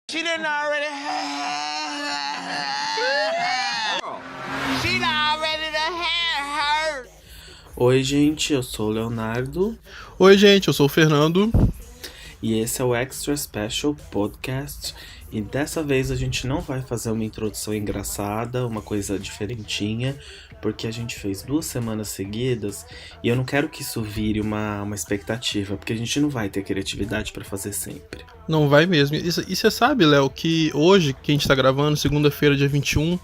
She didn't already She already done had her. Oi, gente, eu sou o Leonardo. Oi, gente, eu sou o Fernando. E esse é o Extra Special Podcast. E dessa vez a gente não vai fazer uma introdução engraçada, uma coisa diferentinha, porque a gente fez 2 semanas seguidas e eu não quero que isso vire uma expectativa, porque a gente não vai ter criatividade pra fazer sempre. Não vai mesmo. E você sabe, Léo, que hoje, que a gente tá gravando, segunda-feira, dia 21,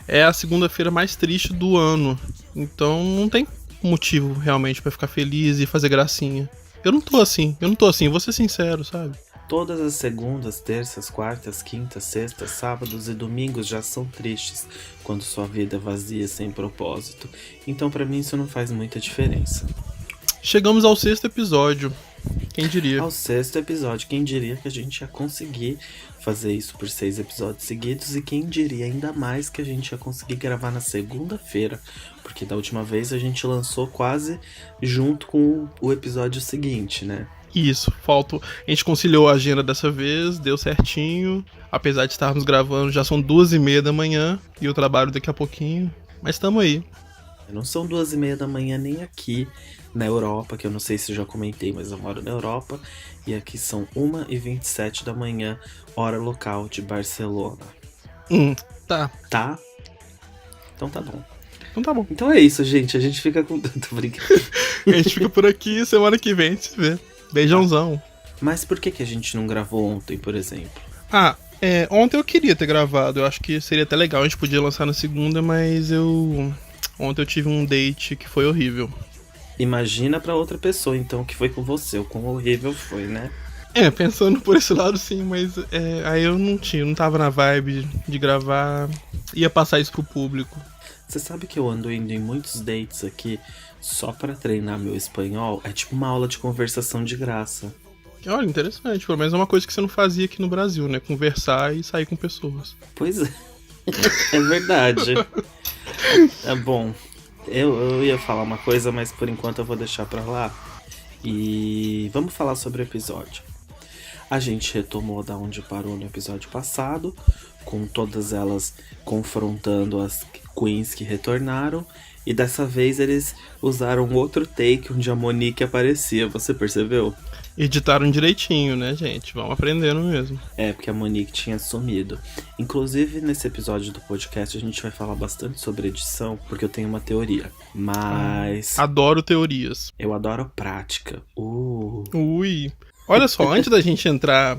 é a segunda-feira mais triste do ano. Então não tem motivo realmente pra ficar feliz e fazer gracinha. Eu não tô assim, vou ser sincero, sabe? Todas as segundas, terças, quartas, quintas, sextas, sábados e domingos já são tristes quando sua vida é vazia sem propósito. Então pra mim isso não faz muita diferença. Chegamos ao 6º episódio. Quem diria? Ao 6º episódio, quem diria que a gente ia conseguir fazer isso por 6 episódios seguidos, e quem diria ainda mais que a gente ia conseguir gravar na segunda-feira, porque da última vez a gente lançou quase junto com o episódio seguinte, né? Isso, a gente conciliou a agenda dessa vez, deu certinho. Apesar de estarmos gravando, já são 2h30 da manhã e eu trabalho daqui a pouquinho, mas estamos aí. Não são 2h30 da manhã nem aqui na Europa, que eu não sei se eu já comentei, mas eu moro na Europa. E aqui são 1h27 da manhã, hora local de Barcelona. Tá. Tá? Então tá bom. Então tá bom. Então é isso, gente. A gente fica com tanto brincadeira. A gente fica por aqui, semana que vem a gente se vê. Beijãozão. Mas por que a gente não gravou ontem, por exemplo? Ontem eu queria ter gravado. Eu acho que seria até legal, a gente podia lançar na segunda, mas ontem eu tive um date que foi horrível. Imagina pra outra pessoa, então, que foi com você. O quão horrível foi, né? Pensando por esse lado sim, mas aí eu não tava na vibe de gravar. Ia passar isso pro público. Você sabe que eu ando indo em muitos dates aqui só pra treinar meu espanhol? É tipo uma aula de conversação de graça. Olha, interessante. Pelo menos é uma coisa que você não fazia aqui no Brasil, né? Conversar e sair com pessoas. Pois é. É verdade. É bom. Eu ia falar uma coisa, mas por enquanto eu vou deixar pra lá. E vamos falar sobre o episódio. A gente retomou da onde parou no episódio passado, com todas elas confrontando as queens que retornaram. E dessa vez eles usaram outro take onde a Monique aparecia, você percebeu? Editaram direitinho, né, gente? Vamos aprendendo mesmo. É, porque a Monique tinha sumido. Inclusive, nesse episódio do podcast, a gente vai falar bastante sobre edição, porque eu tenho uma teoria. Mas... Adoro teorias. eu adoro prática. Ui. Olha só, antes da gente entrar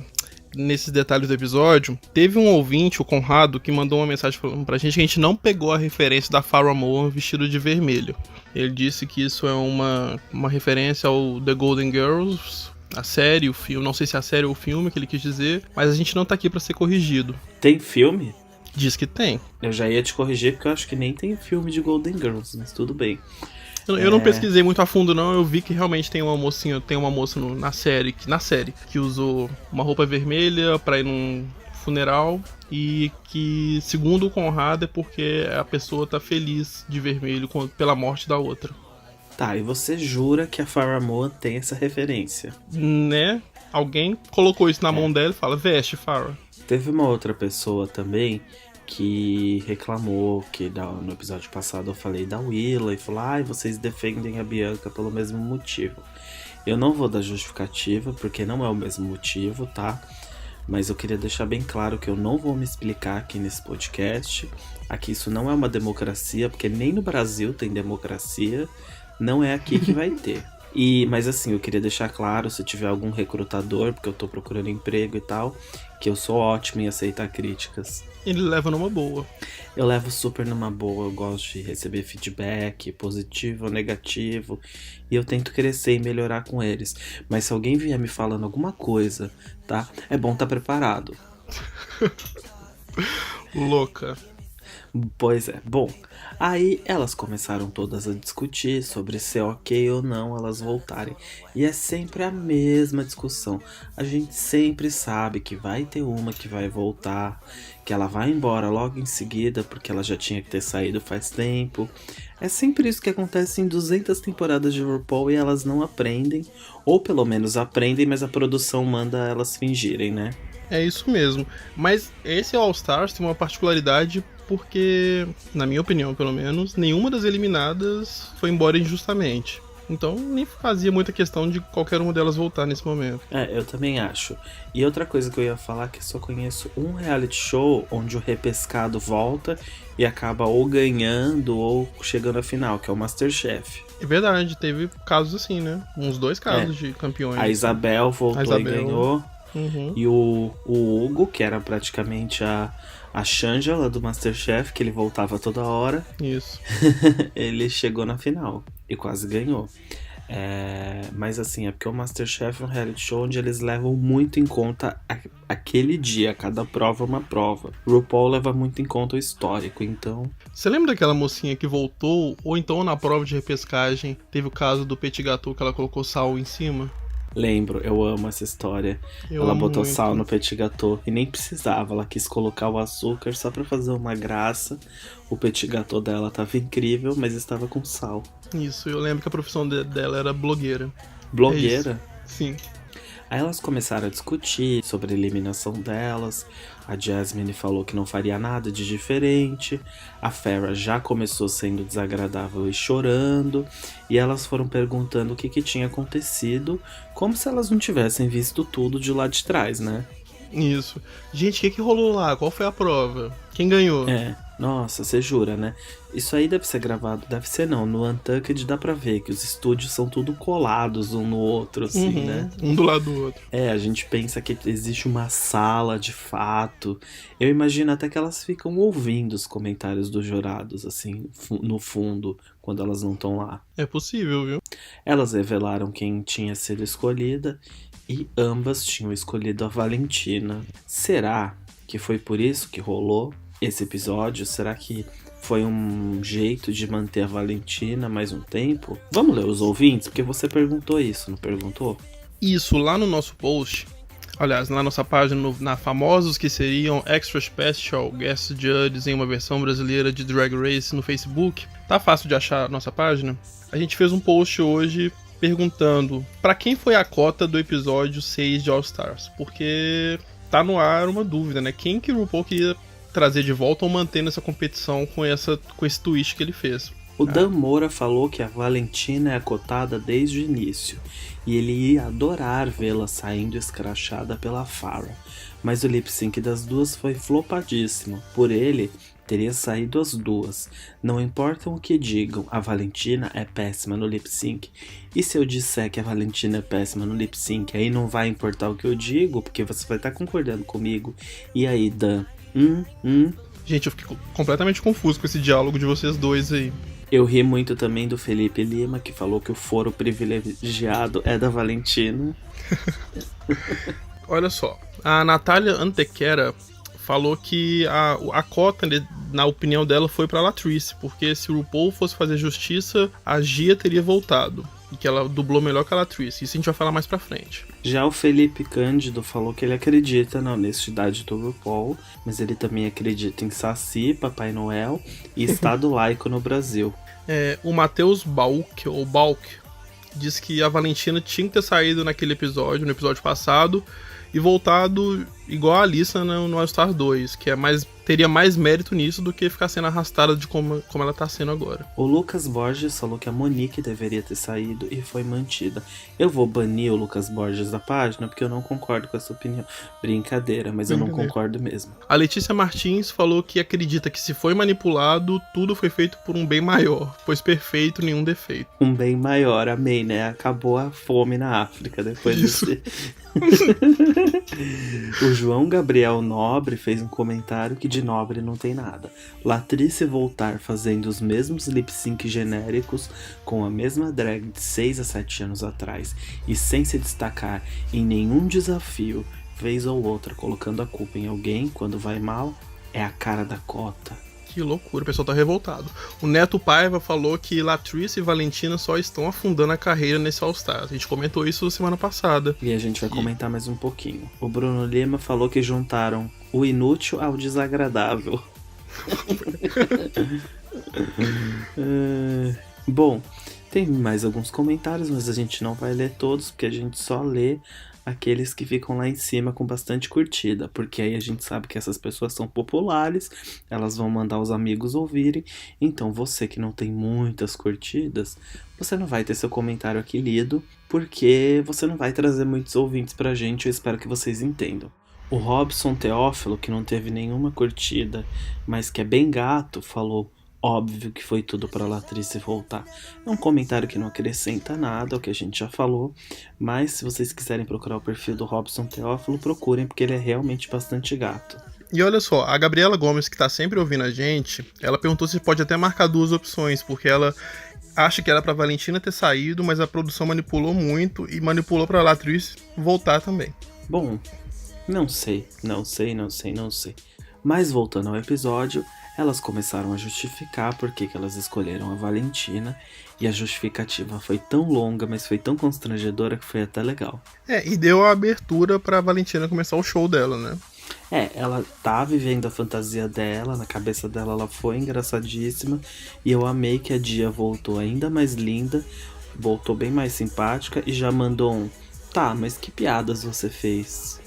nesses detalhes do episódio, teve um ouvinte, o Conrado, que mandou uma mensagem falando pra gente que a gente não pegou a referência da Farrah Moon vestido de vermelho. Ele disse que isso é uma referência ao The Golden Girls, a série, o filme, não sei se é a série ou o filme que ele quis dizer, mas a gente não tá aqui pra ser corrigido. Tem filme? Diz que tem. Eu já ia te corrigir, porque eu acho que nem tem filme de Golden Girls, mas tudo bem. Eu não pesquisei muito a fundo não, eu vi que realmente tem uma moça na série que usou uma roupa vermelha pra ir num funeral e que, segundo o Conrado, é porque a pessoa tá feliz de vermelho pela morte da outra. Tá, e você jura que a Farrah Moon tem essa referência? Né? Alguém colocou isso na mão dela e fala, veste, Farrah. Teve uma outra pessoa também que reclamou que no episódio passado eu falei da Willa e falou: ai, vocês defendem a Bianca pelo mesmo motivo. Eu não vou dar justificativa, porque não é o mesmo motivo, tá? Mas eu queria deixar bem claro que eu não vou me explicar aqui nesse podcast. Aqui isso não é uma democracia, porque nem no Brasil tem democracia. Não é aqui que vai ter. Mas assim, eu queria deixar claro, se tiver algum recrutador, porque eu tô procurando emprego e tal, que eu sou ótimo em aceitar críticas. Ele leva numa boa. Eu levo super numa boa, eu gosto de receber feedback, positivo ou negativo, e eu tento crescer e melhorar com eles. Mas se alguém vier me falando alguma coisa, tá? É bom estar preparado. Louca. Pois é, bom, aí elas começaram todas a discutir sobre se é ok ou não elas voltarem. E é sempre a mesma discussão. A gente sempre sabe que vai ter uma que vai voltar, que ela vai embora logo em seguida, porque ela já tinha que ter saído faz tempo. É sempre isso que acontece em 200 temporadas de RuPaul e elas não aprendem, ou pelo menos aprendem, mas a produção manda elas fingirem, né? É isso mesmo. Mas esse All Stars tem uma particularidade porque, na minha opinião pelo menos, nenhuma das eliminadas foi embora injustamente. Então nem fazia muita questão de qualquer uma delas voltar nesse momento. Eu também acho. E outra coisa que eu ia falar é que eu só conheço um reality show onde o repescado volta e acaba ou ganhando ou chegando à final, que é o MasterChef. É verdade, teve casos assim, né? Uns 2 casos de campeões. A Isabel voltou e ganhou. Uhum. E o Hugo, que era praticamente a Shangela do MasterChef, que ele voltava toda hora. Isso. Ele chegou na final e quase ganhou. Mas assim, é porque o MasterChef é um reality show onde eles levam muito em conta aquele dia, cada prova é uma prova. O RuPaul leva muito em conta o histórico, então... Você lembra daquela mocinha que voltou, ou então na prova de repescagem, teve o caso do Petit Gâteau que ela colocou sal em cima? Lembro, eu amo essa história. Ela botou sal no Petit Gâteau e nem precisava, ela quis colocar o açúcar só pra fazer uma graça. O Petit Gâteau dela tava incrível, mas estava com sal. Isso, eu lembro que a profissão dela era blogueira. Blogueira? Sim. Aí elas começaram a discutir sobre a eliminação delas. A Jasmine falou que não faria nada de diferente. A Farrah já começou sendo desagradável e chorando. E elas foram perguntando o que tinha acontecido, como se elas não tivessem visto tudo de lá de trás, né? Isso. Gente, o que rolou lá? Qual foi a prova? Quem ganhou? Nossa, você jura, né? Isso aí deve ser gravado, deve ser não. No Untucked dá pra ver que os estúdios são tudo colados um no outro, assim, né? Um do lado do outro. A gente pensa que existe uma sala de fato. Eu imagino até que elas ficam ouvindo os comentários dos jurados, assim, no fundo, quando elas não estão lá. É possível, viu? Elas revelaram quem tinha sido escolhida e ambas tinham escolhido a Valentina. Será que foi por isso que rolou esse episódio? Será que foi um jeito de manter a Valentina mais um tempo? Vamos ler os ouvintes? Porque você perguntou isso, não perguntou? Isso, lá no nosso post, aliás, na nossa página, na Famosos que seriam Extra Special Guest Judges em uma versão brasileira de Drag Race no Facebook, tá fácil de achar a nossa página. A gente fez um post hoje perguntando pra quem foi a cota do episódio 6 de All Stars, porque tá no ar uma dúvida, né? Quem que o RuPaul queria trazer de volta ou manter nessa competição com esse twist que ele fez. O Dan Moura falou que a Valentina é cotada desde o início e ele ia adorar vê-la saindo escrachada pela Farrah, mas o lip sync das duas foi flopadíssimo. Por ele, teria saído as duas. Não importam o que digam, a Valentina é péssima no lip sync. E se eu disser que a Valentina é péssima no lip sync, aí não vai importar o que eu digo, porque você vai estar concordando comigo. E aí, Dan? Gente, eu fiquei completamente confuso com esse diálogo de vocês dois aí. Eu ri muito também do Felipe Lima, que falou que o foro privilegiado é da Valentina. Olha só, a Natália Antequera falou que a cota, na opinião dela, foi pra Latrice, porque se o RuPaul fosse fazer justiça, a Gia teria voltado. E que ela dublou melhor que a Latrice. Isso a gente vai falar mais pra frente. Já o Felipe Cândido falou que ele acredita na honestidade do RuPaul, mas ele também acredita em Saci, Papai Noel e Estado laico no Brasil. O Matheus Balk, ou Balk, diz que a Valentina tinha que ter saído no episódio passado, e voltado igual a Alyssa no All Star 2, que teria mais mérito nisso do que ficar sendo arrastada de como ela tá sendo agora. O Lucas Borges falou que a Monique deveria ter saído e foi mantida. Eu vou banir o Lucas Borges da página porque eu não concordo com essa opinião. Brincadeira, mas eu não concordo mesmo. A Letícia Martins falou que acredita que se foi manipulado, tudo foi feito por um bem maior, pois perfeito, nenhum defeito. Um bem maior, amei, né? Acabou a fome na África depois desse... O João Gabriel Nobre fez um comentário que de nobre não tem nada. Latrice voltar fazendo os mesmos lip sync genéricos com a mesma drag de 6 a 7 anos atrás e sem se destacar em nenhum desafio, vez ou outra colocando a culpa em alguém quando vai mal, é a cara da cota. Que loucura, o pessoal tá revoltado. O Neto Paiva falou que Latrice e Valentina só estão afundando a carreira nesse All Stars. A gente comentou isso semana passada. E a gente vai comentar mais um pouquinho. O Bruno Lima falou que juntaram o inútil ao desagradável. Bom, tem mais alguns comentários, mas a gente não vai ler todos, porque a gente só lê aqueles que ficam lá em cima com bastante curtida, porque aí a gente sabe que essas pessoas são populares, elas vão mandar os amigos ouvirem, então você que não tem muitas curtidas, você não vai ter seu comentário aqui lido, porque você não vai trazer muitos ouvintes pra gente, eu espero que vocês entendam. O Robson Teófilo, que não teve nenhuma curtida, mas que é bem gato, falou: óbvio que foi tudo pra Latrice voltar. É um comentário que não acrescenta nada ao que a gente já falou, mas se vocês quiserem procurar o perfil do Robson Teófilo, procurem, porque ele é realmente bastante gato. E olha só, a Gabriela Gomes, que tá sempre ouvindo a gente, ela perguntou se pode até marcar 2 opções, porque ela acha que era pra Valentina ter saído, mas a produção manipulou muito e manipulou pra Latrice voltar também. Bom, não sei. Mas voltando ao episódio, elas começaram a justificar por que elas escolheram a Valentina, e a justificativa foi tão longa, mas foi tão constrangedora que foi até legal. E deu a abertura pra Valentina começar o show dela, né? Ela tá vivendo a fantasia dela, na cabeça dela ela foi engraçadíssima, e eu amei que a Dia voltou ainda mais linda, voltou bem mais simpática e já mandou um: tá, mas que piadas você fez?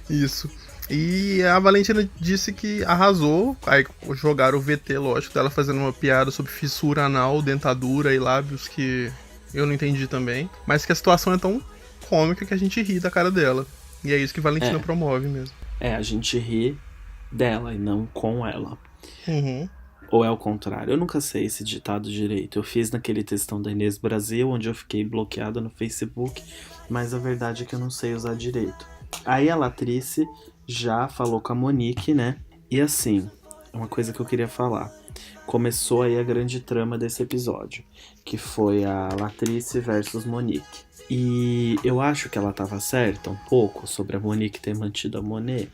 Isso. E a Valentina disse que arrasou, aí jogaram o VT, lógico, dela fazendo uma piada sobre fissura anal, dentadura e lábios, que eu não entendi também, mas que a situação é tão cômica que a gente ri da cara dela. E é isso que Valentina promove mesmo. A gente ri dela e não com ela. Uhum. Ou é o contrário? Eu nunca sei esse ditado direito. Eu fiz naquele textão da Inês Brasil, onde eu fiquei bloqueada no Facebook, mas a verdade é que eu não sei usar direito. Aí a Latrice já falou com a Monique, né? E assim, uma coisa que eu queria falar. Começou aí a grande trama desse episódio, que foi a Latrice versus Monique. E eu acho que ela tava certa um pouco sobre a Monique ter mantido a Monet.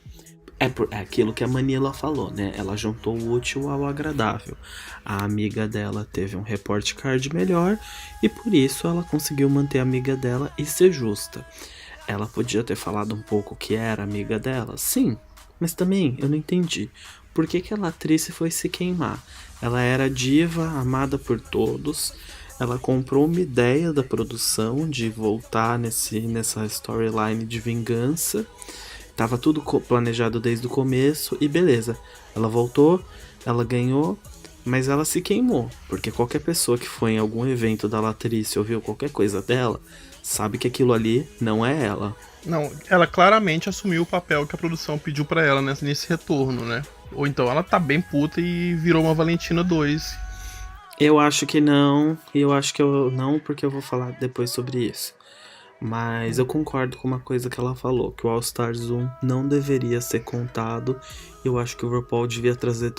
É aquilo que a Manila falou, né? Ela juntou o útil ao agradável. A amiga dela teve um report card melhor e por isso ela conseguiu manter a amiga dela e ser justa. Ela podia ter falado um pouco que era amiga dela? Sim, mas também eu não entendi. Por que a Latrice foi se queimar? Ela era diva, amada por todos. Ela comprou uma ideia da produção de voltar nessa storyline de vingança. Tava tudo planejado desde o começo e beleza. Ela voltou, ela ganhou, mas ela se queimou. Porque qualquer pessoa que foi em algum evento da Latrice ou ouviu qualquer coisa dela, sabe que aquilo ali não é ela. Não, ela claramente assumiu o papel que a produção pediu pra ela nesse retorno, né? Ou então ela tá bem puta e virou uma Valentina 2. Eu acho que não, e eu acho que eu não, porque eu vou falar depois sobre isso. Mas eu concordo com uma coisa que ela falou, que o All Stars 1 não deveria ser contado. Eu acho que o RuPaul devia trazer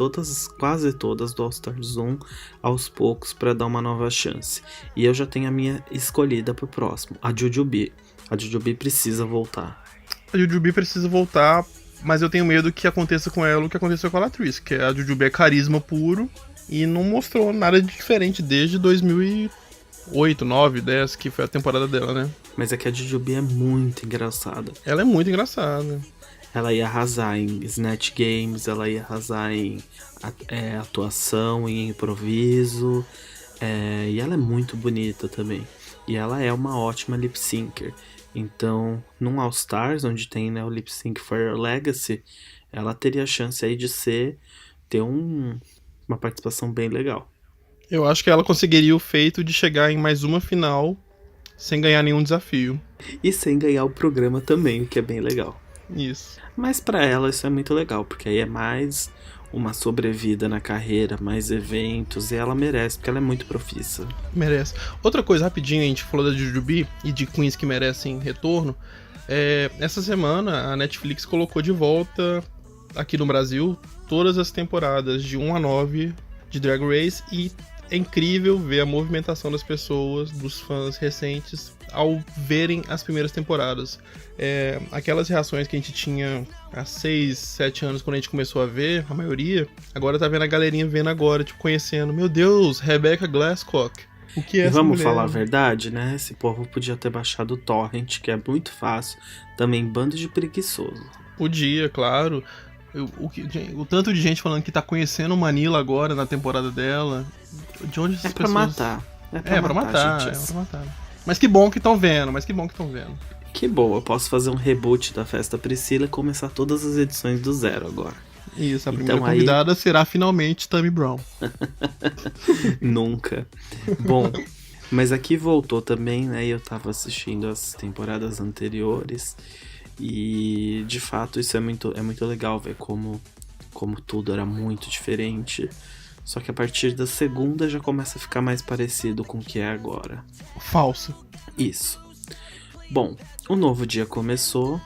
quase todas do All Stars 1 aos poucos pra dar uma nova chance. E eu já tenho a minha escolhida pro próximo, a Jujubee. A Jujubee precisa voltar. A Jujubee precisa voltar, mas eu tenho medo que aconteça com ela o que aconteceu com a Latrice, que a Jujubee é carisma puro e não mostrou nada de diferente desde 2008, 9, 10, que foi a temporada dela, né? Mas é que a Jujubee é muito engraçada. Ela é muito engraçada. Ela ia arrasar em Snatch Games, ela ia arrasar em atuação, em improviso. E ela é muito bonita também. E ela é uma ótima lip syncer. Então, num All Stars, onde tem, né, o Lip Sync for Your Legacy, ela teria a chance aí de ter uma participação bem legal. Eu acho que ela conseguiria o feito de chegar em mais uma final sem ganhar nenhum desafio. E sem ganhar o programa também, o que é bem legal. Isso. Mas pra ela isso é muito legal, porque aí é mais uma sobrevida na carreira, mais eventos, e ela merece, porque ela é muito profissa. Merece. Outra coisa, rapidinho, a gente falou da Jujubee e de queens que merecem retorno. Essa semana a Netflix colocou de volta aqui no Brasil todas as temporadas de 1 a 9 de Drag Race, e é incrível ver a movimentação das pessoas, dos fãs recentes, ao verem as primeiras temporadas. Aquelas reações que a gente tinha há 6, 7 anos, quando a gente começou a ver, a maioria, agora tá vendo a galerinha vendo agora, tipo, conhecendo. Meu Deus, Rebecca Glasscock. O que é essa vamos mulher? Falar a verdade, né? Esse povo podia ter baixado o Torrent, que é muito fácil. Também bando de preguiçoso. Podia, claro. O tanto de gente falando que tá conhecendo Manila agora na temporada dela. De onde essas pessoas... É pra matar. É pra matar. Mas que bom que estão vendo, Que bom, eu posso fazer um reboot da Festa Priscila e começar todas as edições do zero agora. Isso, a Então, primeira convidada será finalmente Tammy Brown. Nunca. Bom, mas aqui voltou também, né? Eu tava assistindo as temporadas anteriores e, de fato, isso é muito legal ver como tudo era muito diferente. Só que a partir da segunda já começa a ficar mais parecido com o que é agora. Falso. Isso. Bom, o novo dia começou.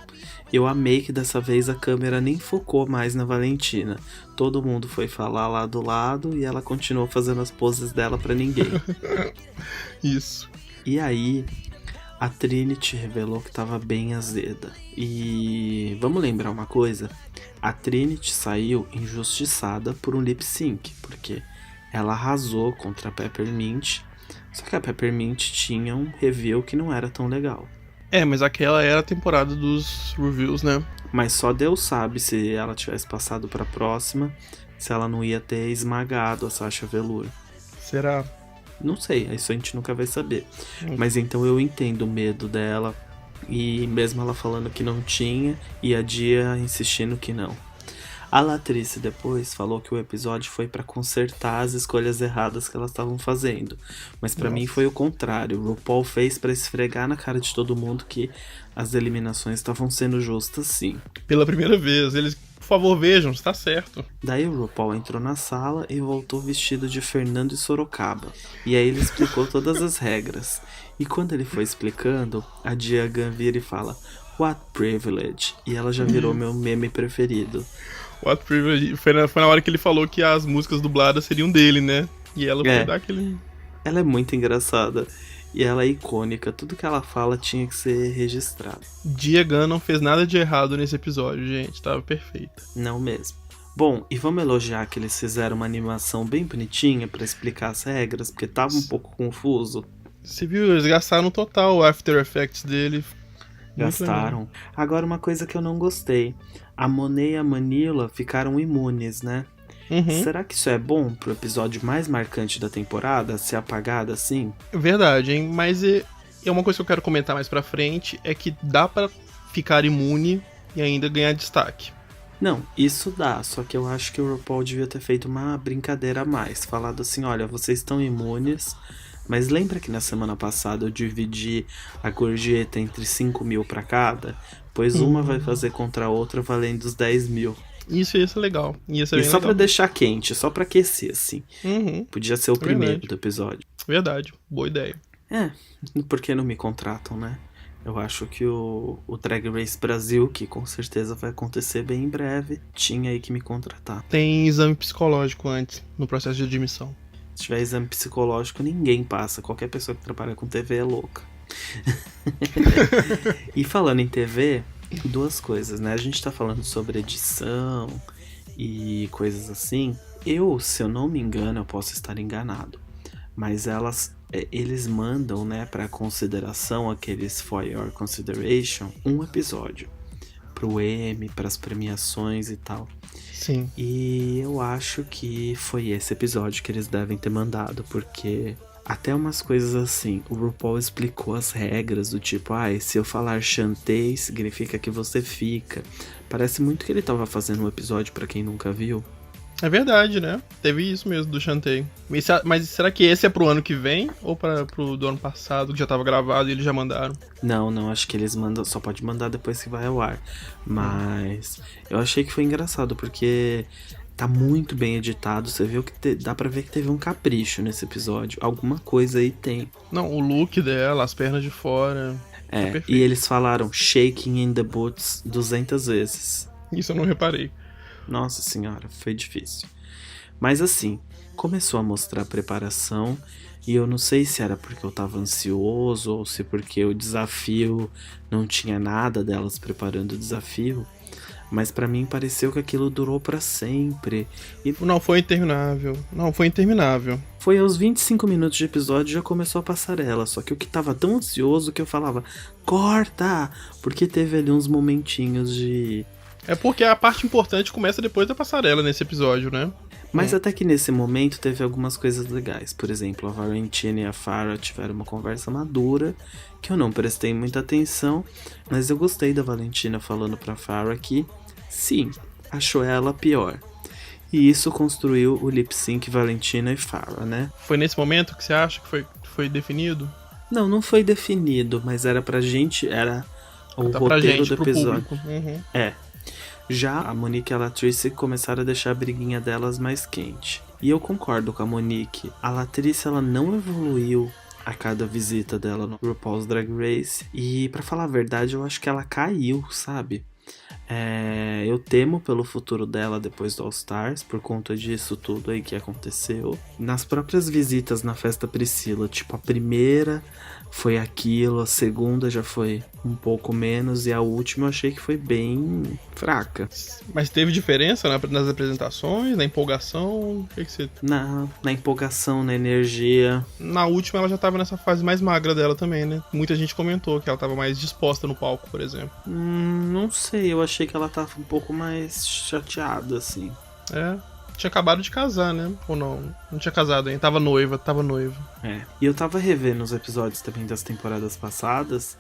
Eu amei que dessa vez a câmera nem focou mais na Valentina. Todo mundo foi falar lá do lado e ela continuou fazendo as poses dela pra ninguém. Isso. E aí, a Trinity revelou que tava bem azeda. E vamos lembrar uma coisa? A Trinity saiu injustiçada por um lip sync, porque ela arrasou contra a Peppermint, só que a Peppermint tinha um review que não era tão legal. Mas aquela era a temporada dos reviews, né? Mas só Deus sabe se ela tivesse passado pra próxima, se ela não ia ter esmagado a Sasha Velour. Será? Não sei, isso a gente nunca vai saber. Mas então eu entendo o medo dela, e mesmo ela falando que não tinha, e a Dia insistindo que não. A Latrice depois falou que o episódio foi pra consertar as escolhas erradas que elas estavam fazendo. Mas pra mim foi o contrário. O RuPaul fez pra esfregar na cara de todo mundo que as eliminações estavam sendo justas, sim. Pela primeira vez. Eles, por favor, vejam, está certo. Daí o RuPaul entrou na sala e voltou vestido de Fernando e Sorocaba. E aí ele explicou todas as regras. E quando ele foi explicando, a Diagan vira e fala: "What privilege?" E ela já virou meu meme preferido. What privilege. Foi na hora que ele falou que as músicas dubladas seriam dele, né? E ela foi dar aquele... Ela é muito engraçada. E ela é icônica. Tudo que ela fala tinha que ser registrado. Diagan não fez nada de errado nesse episódio, gente. Tava perfeita. Não mesmo. Bom, e vamos elogiar que eles fizeram uma animação bem bonitinha pra explicar as regras, porque tava um pouco confuso. Você viu? Eles gastaram total o After Effects dele. Gastaram. Agora, uma coisa que eu não gostei. A Monet e a Manila ficaram imunes, né? Uhum. Será que isso é bom pro episódio mais marcante da temporada, ser apagado assim? Verdade, hein? Mas é uma coisa que eu quero comentar mais pra frente, é que dá pra ficar imune e ainda ganhar destaque. Não, isso dá, só que eu acho que o RuPaul devia ter feito uma brincadeira a mais. Falado assim, olha, vocês estão imunes, mas lembra que na semana passada eu dividi a gorjeta entre 5 mil pra cada? Pois uma vai fazer contra a outra valendo os 10 mil. Isso ia ser legal. Ia ser E bem só legal. pra deixar quente, só pra aquecer, assim. Uhum. Podia ser o primeiro do episódio. Verdade, boa ideia. Por que não me contratam, né? Eu acho que o Drag Race Brasil, que com certeza vai acontecer bem em breve, tinha aí que me contratar. Tem exame psicológico antes, no processo de admissão. Se tiver exame psicológico, ninguém passa. Qualquer pessoa que trabalha com TV é louca. E falando em TV, duas coisas, né? A gente tá falando sobre edição e coisas assim. Se eu não me engano, eu posso estar enganado, mas eles mandam, né, pra consideração, aqueles for your consideration, um episódio pro Emmy, pras premiações e tal. Sim. E eu acho que foi esse episódio que eles devem ter mandado, porque até umas coisas assim, o RuPaul explicou as regras do tipo, se eu falar chantei, significa que você fica. Parece muito que ele tava fazendo um episódio pra quem nunca viu. É verdade, né? Teve isso mesmo do Chantei. Mas será que esse é pro ano que vem? Ou pro do ano passado, que já tava gravado e eles já mandaram? Não, acho que eles mandam, só pode mandar depois que vai ao ar. Mas eu achei que foi engraçado, porque tá muito bem editado. Você viu que dá pra ver que teve um capricho nesse episódio. Alguma coisa aí tem. Não, o look dela, as pernas de fora. E eles falaram shaking in the boots 200 vezes. Isso eu não reparei. Nossa senhora, foi difícil. Mas assim, começou a mostrar a preparação. E eu não sei se era porque eu tava ansioso ou se porque o desafio não tinha nada delas preparando o desafio. Mas pra mim pareceu que aquilo durou pra sempre. Não, foi interminável. Foi aos 25 minutos de episódio já começou a passarela. Só que eu que tava tão ansioso que eu falava, corta! Porque teve ali uns momentinhos de... É porque a parte importante começa depois da passarela nesse episódio, né? Mas até que nesse momento teve algumas coisas legais. Por exemplo, a Valentina e a Farrah tiveram uma conversa madura, que eu não prestei muita atenção, mas eu gostei da Valentina falando pra Farrah que, sim, achou ela pior. E isso construiu o lip sync Valentina e Farrah, né? Foi nesse momento que você acha que foi definido? Não foi definido, mas era pra gente, era o Tá pra roteiro gente, do pro episódio. público. Uhum. É. Já a Monique e a Latrice começaram a deixar a briguinha delas mais quente. E eu concordo com a Monique. A Latrice, ela não evoluiu a cada visita dela no RuPaul's Drag Race. E pra falar a verdade, eu acho que ela caiu, sabe? Eu temo pelo futuro dela depois do All Stars, por conta disso tudo aí que aconteceu. Nas próprias visitas na festa Priscilla, tipo, a primeira foi aquilo, a segunda já foi um pouco menos, e a última eu achei que foi bem fraca. Mas teve diferença nas apresentações, na empolgação? O que você... Na empolgação, na energia. Na última ela já tava nessa fase mais magra dela também, né? Muita gente comentou que ela tava mais disposta no palco, por exemplo. Não sei, eu achei que ela tava um pouco mais chateada, assim. Tinha acabado de casar, né? Ou não? Não tinha casado ainda, tava noiva. E eu tava revendo os episódios também das temporadas passadas,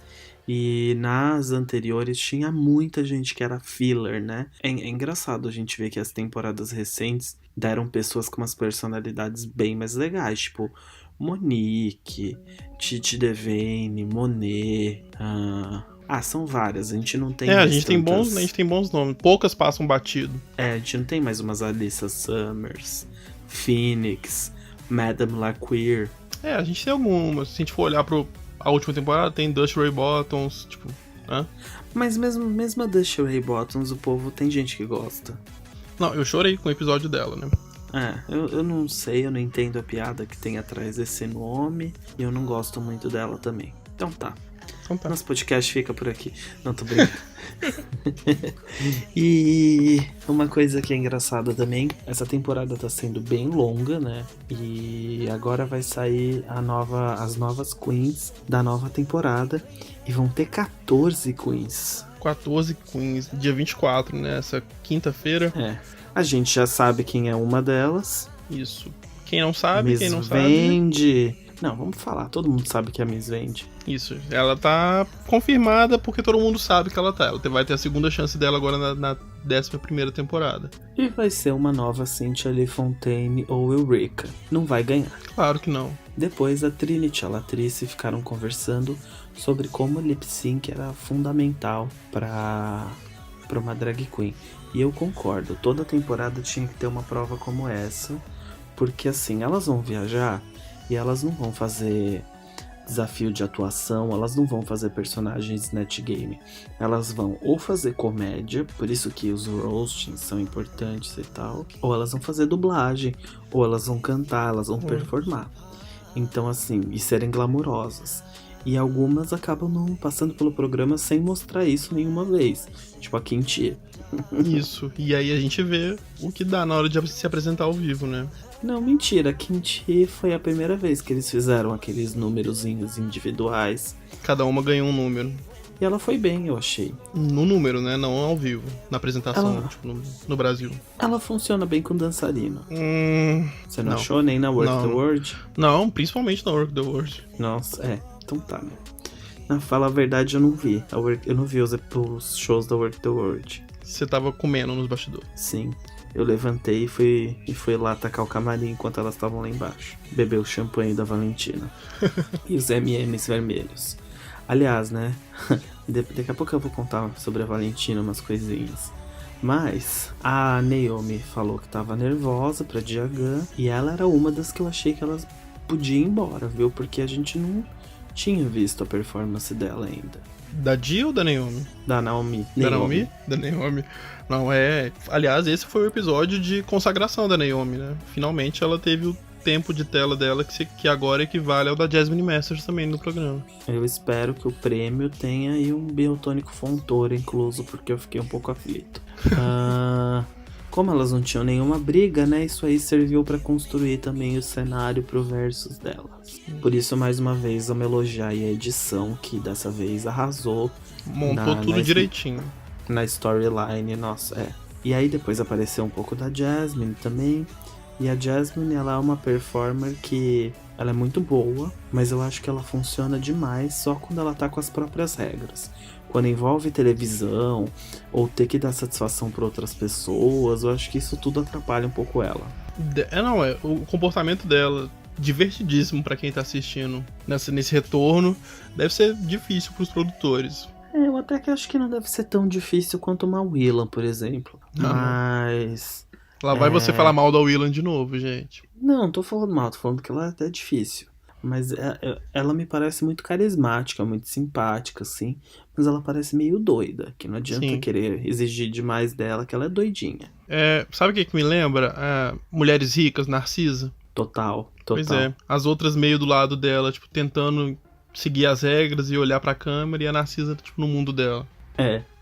e nas anteriores tinha muita gente que era filler, né? É engraçado a gente ver que as temporadas recentes deram pessoas com umas personalidades bem mais legais, tipo Monique, Titi Devane, Monet, são várias, a gente não tem mais a gente tem bons nomes, poucas passam batido. a gente não tem mais umas Alyssa Summers, Phoenix, Madame LaQueer. A gente tem algumas, se a gente for olhar a última temporada, tem Dusty Ray Bottoms, tipo, Mas mesmo a Dusty Ray Bottoms, o povo tem gente que gosta. Não, eu chorei com o episódio dela, né? Eu não sei, eu não entendo a piada que tem atrás desse nome, e eu não gosto muito dela também. Então tá. Nosso podcast fica por aqui. Não, tô brincando. E uma coisa que é engraçada também, essa temporada tá sendo bem longa, né? E agora vai sair as novas queens da nova temporada. E vão ter 14 queens. 14 queens, dia 24, né? Essa quinta-feira. A gente já sabe quem é uma delas. Isso. Quem não sabe, Miss quem não Vendi. sabe... Não, vamos falar. Todo mundo sabe que a Miss Vendi. Isso. Ela tá confirmada porque todo mundo sabe que ela tá. Ela vai ter a segunda chance dela agora na 11ª temporada. E vai ser uma nova Cynthia Lee Fontaine ou Eureka. Não vai ganhar. Claro que não. Depois a Trinity e a Latrice ficaram conversando sobre como o lip sync era fundamental para uma drag queen. E eu concordo. Toda temporada tinha que ter uma prova como essa. Porque assim, elas vão viajar e elas não vão fazer desafio de atuação, elas não vão fazer personagens Snatch Game. Elas vão ou fazer comédia, por isso que os roastings são importantes e tal, ou elas vão fazer dublagem, ou elas vão cantar, elas vão performar. Então assim, e serem glamourosas. E algumas acabam não passando pelo programa sem mostrar isso nenhuma vez. Tipo a Kintie. Isso, e aí a gente vê o que dá na hora de se apresentar ao vivo, né? Não, mentira, a Kintie foi a primeira vez que eles fizeram aqueles númerozinhos individuais. Cada uma ganhou um número. E ela foi bem, eu achei. No número, né? Não ao vivo. Na apresentação, tipo, no Brasil. Ela funciona bem com dançarino. Você não não. achou? Nem na Work the World? Não, principalmente na Work the World. Nossa, então tá, né? Na fala a verdade, eu não vi. Eu não vi os shows da Work the World. Você tava comendo nos bastidores. Sim. Eu levantei e fui lá atacar o camarim enquanto elas estavam lá embaixo. Beber o champanhe da Valentina. E os M&M's vermelhos. Aliás, né? Daqui a pouco eu vou contar sobre a Valentina umas coisinhas. Mas a Naomi falou que tava nervosa pra Diagan. E ela era uma das que eu achei que elas podiam ir embora, viu? Porque a gente não tinha visto a performance dela ainda. Da Dia ou da Naomi? Da Naomi. Da Naomi? Da Naomi. Não, aliás, esse foi o episódio de consagração da Naomi, né? Finalmente ela teve o tempo de tela dela que agora equivale ao da Jasmine Masters também no programa. Eu espero que o prêmio tenha aí um biotônico Fontoura incluso, porque eu fiquei um pouco aflito. Como elas não tinham nenhuma briga, né? Isso aí serviu pra construir também o cenário pro versus delas. Por isso, mais uma vez, vamos elogiar aí a edição, que dessa vez arrasou. Montou tudo direitinho. Na storyline, nossa, E aí depois apareceu um pouco da Jasmine também. E a Jasmine, ela é uma performer que ela é muito boa, mas eu acho que ela funciona demais só quando ela tá com as próprias regras. Quando envolve televisão ou ter que dar satisfação para outras pessoas, eu acho que isso tudo atrapalha um pouco ela. O comportamento dela, divertidíssimo pra quem tá assistindo nesse retorno, deve ser difícil pros produtores. Eu até que acho que não deve ser tão difícil quanto uma Willam, por exemplo. Não. Mas... Lá vai você falar mal da Willam de novo, gente. Não tô falando mal, tô falando que ela é até difícil. Mas ela me parece muito carismática, muito simpática, assim. Mas ela parece meio doida, que não adianta Sim. querer exigir demais dela, que ela é doidinha. Sabe o que me lembra? Mulheres Ricas, Narcisa. Total. Pois é, as outras meio do lado dela, tipo, tentando seguir as regras e olhar pra câmera, e a Narcisa, tipo, no mundo dela.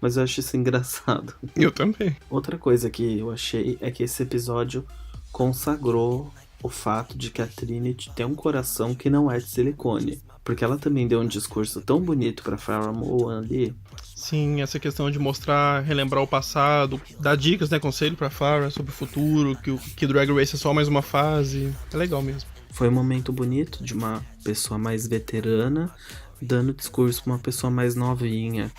Mas eu acho isso engraçado. Eu também. Outra coisa que eu achei é que esse episódio consagrou o fato de que a Trinity tem um coração que não é de silicone. Porque ela também deu um discurso tão bonito pra Farrah Moan ali. Sim, essa questão de mostrar, relembrar o passado, dar dicas, né, conselho pra Farrah sobre o futuro, que Drag Race é só mais uma fase. É legal mesmo. Foi um momento bonito de uma pessoa mais veterana dando discurso pra uma pessoa mais novinha.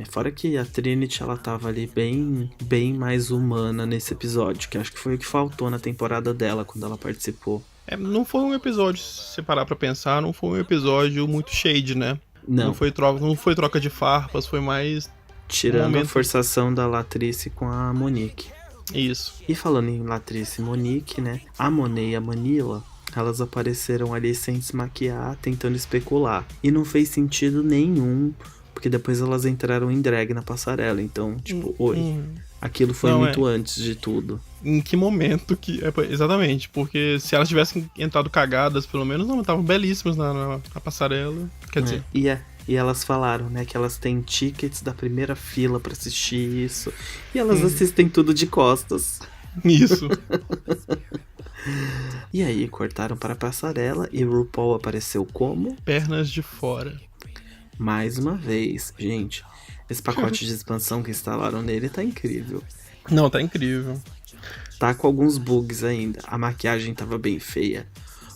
Fora que a Trinity, ela tava ali bem mais humana nesse episódio, que acho que foi o que faltou na temporada dela quando ela participou. Não foi um episódio, se você parar pra pensar, não foi um episódio muito shade, né? Não foi troca de farpas, foi mais... Tirando a forçação da Latrice com a Monique. Isso. E falando em Latrice e Monique, né? A Monet e a Manila, elas apareceram ali sem se maquiar, tentando especular. E não fez sentido nenhum, porque depois elas entraram em drag na passarela. Então, tipo, aquilo foi muito antes de tudo. Em que momento que... exatamente, porque se elas tivessem entrado cagadas, pelo menos, não, estavam belíssimas na passarela. Quer dizer... E elas falaram, né, que elas têm tickets da primeira fila pra assistir isso. E elas assistem tudo de costas. Isso. E aí, cortaram para a passarela e RuPaul apareceu como? Pernas de fora. Mais uma vez, gente, esse pacote de expansão que instalaram nele tá incrível. Não, tá incrível. Tá com alguns bugs ainda. A maquiagem tava bem feia.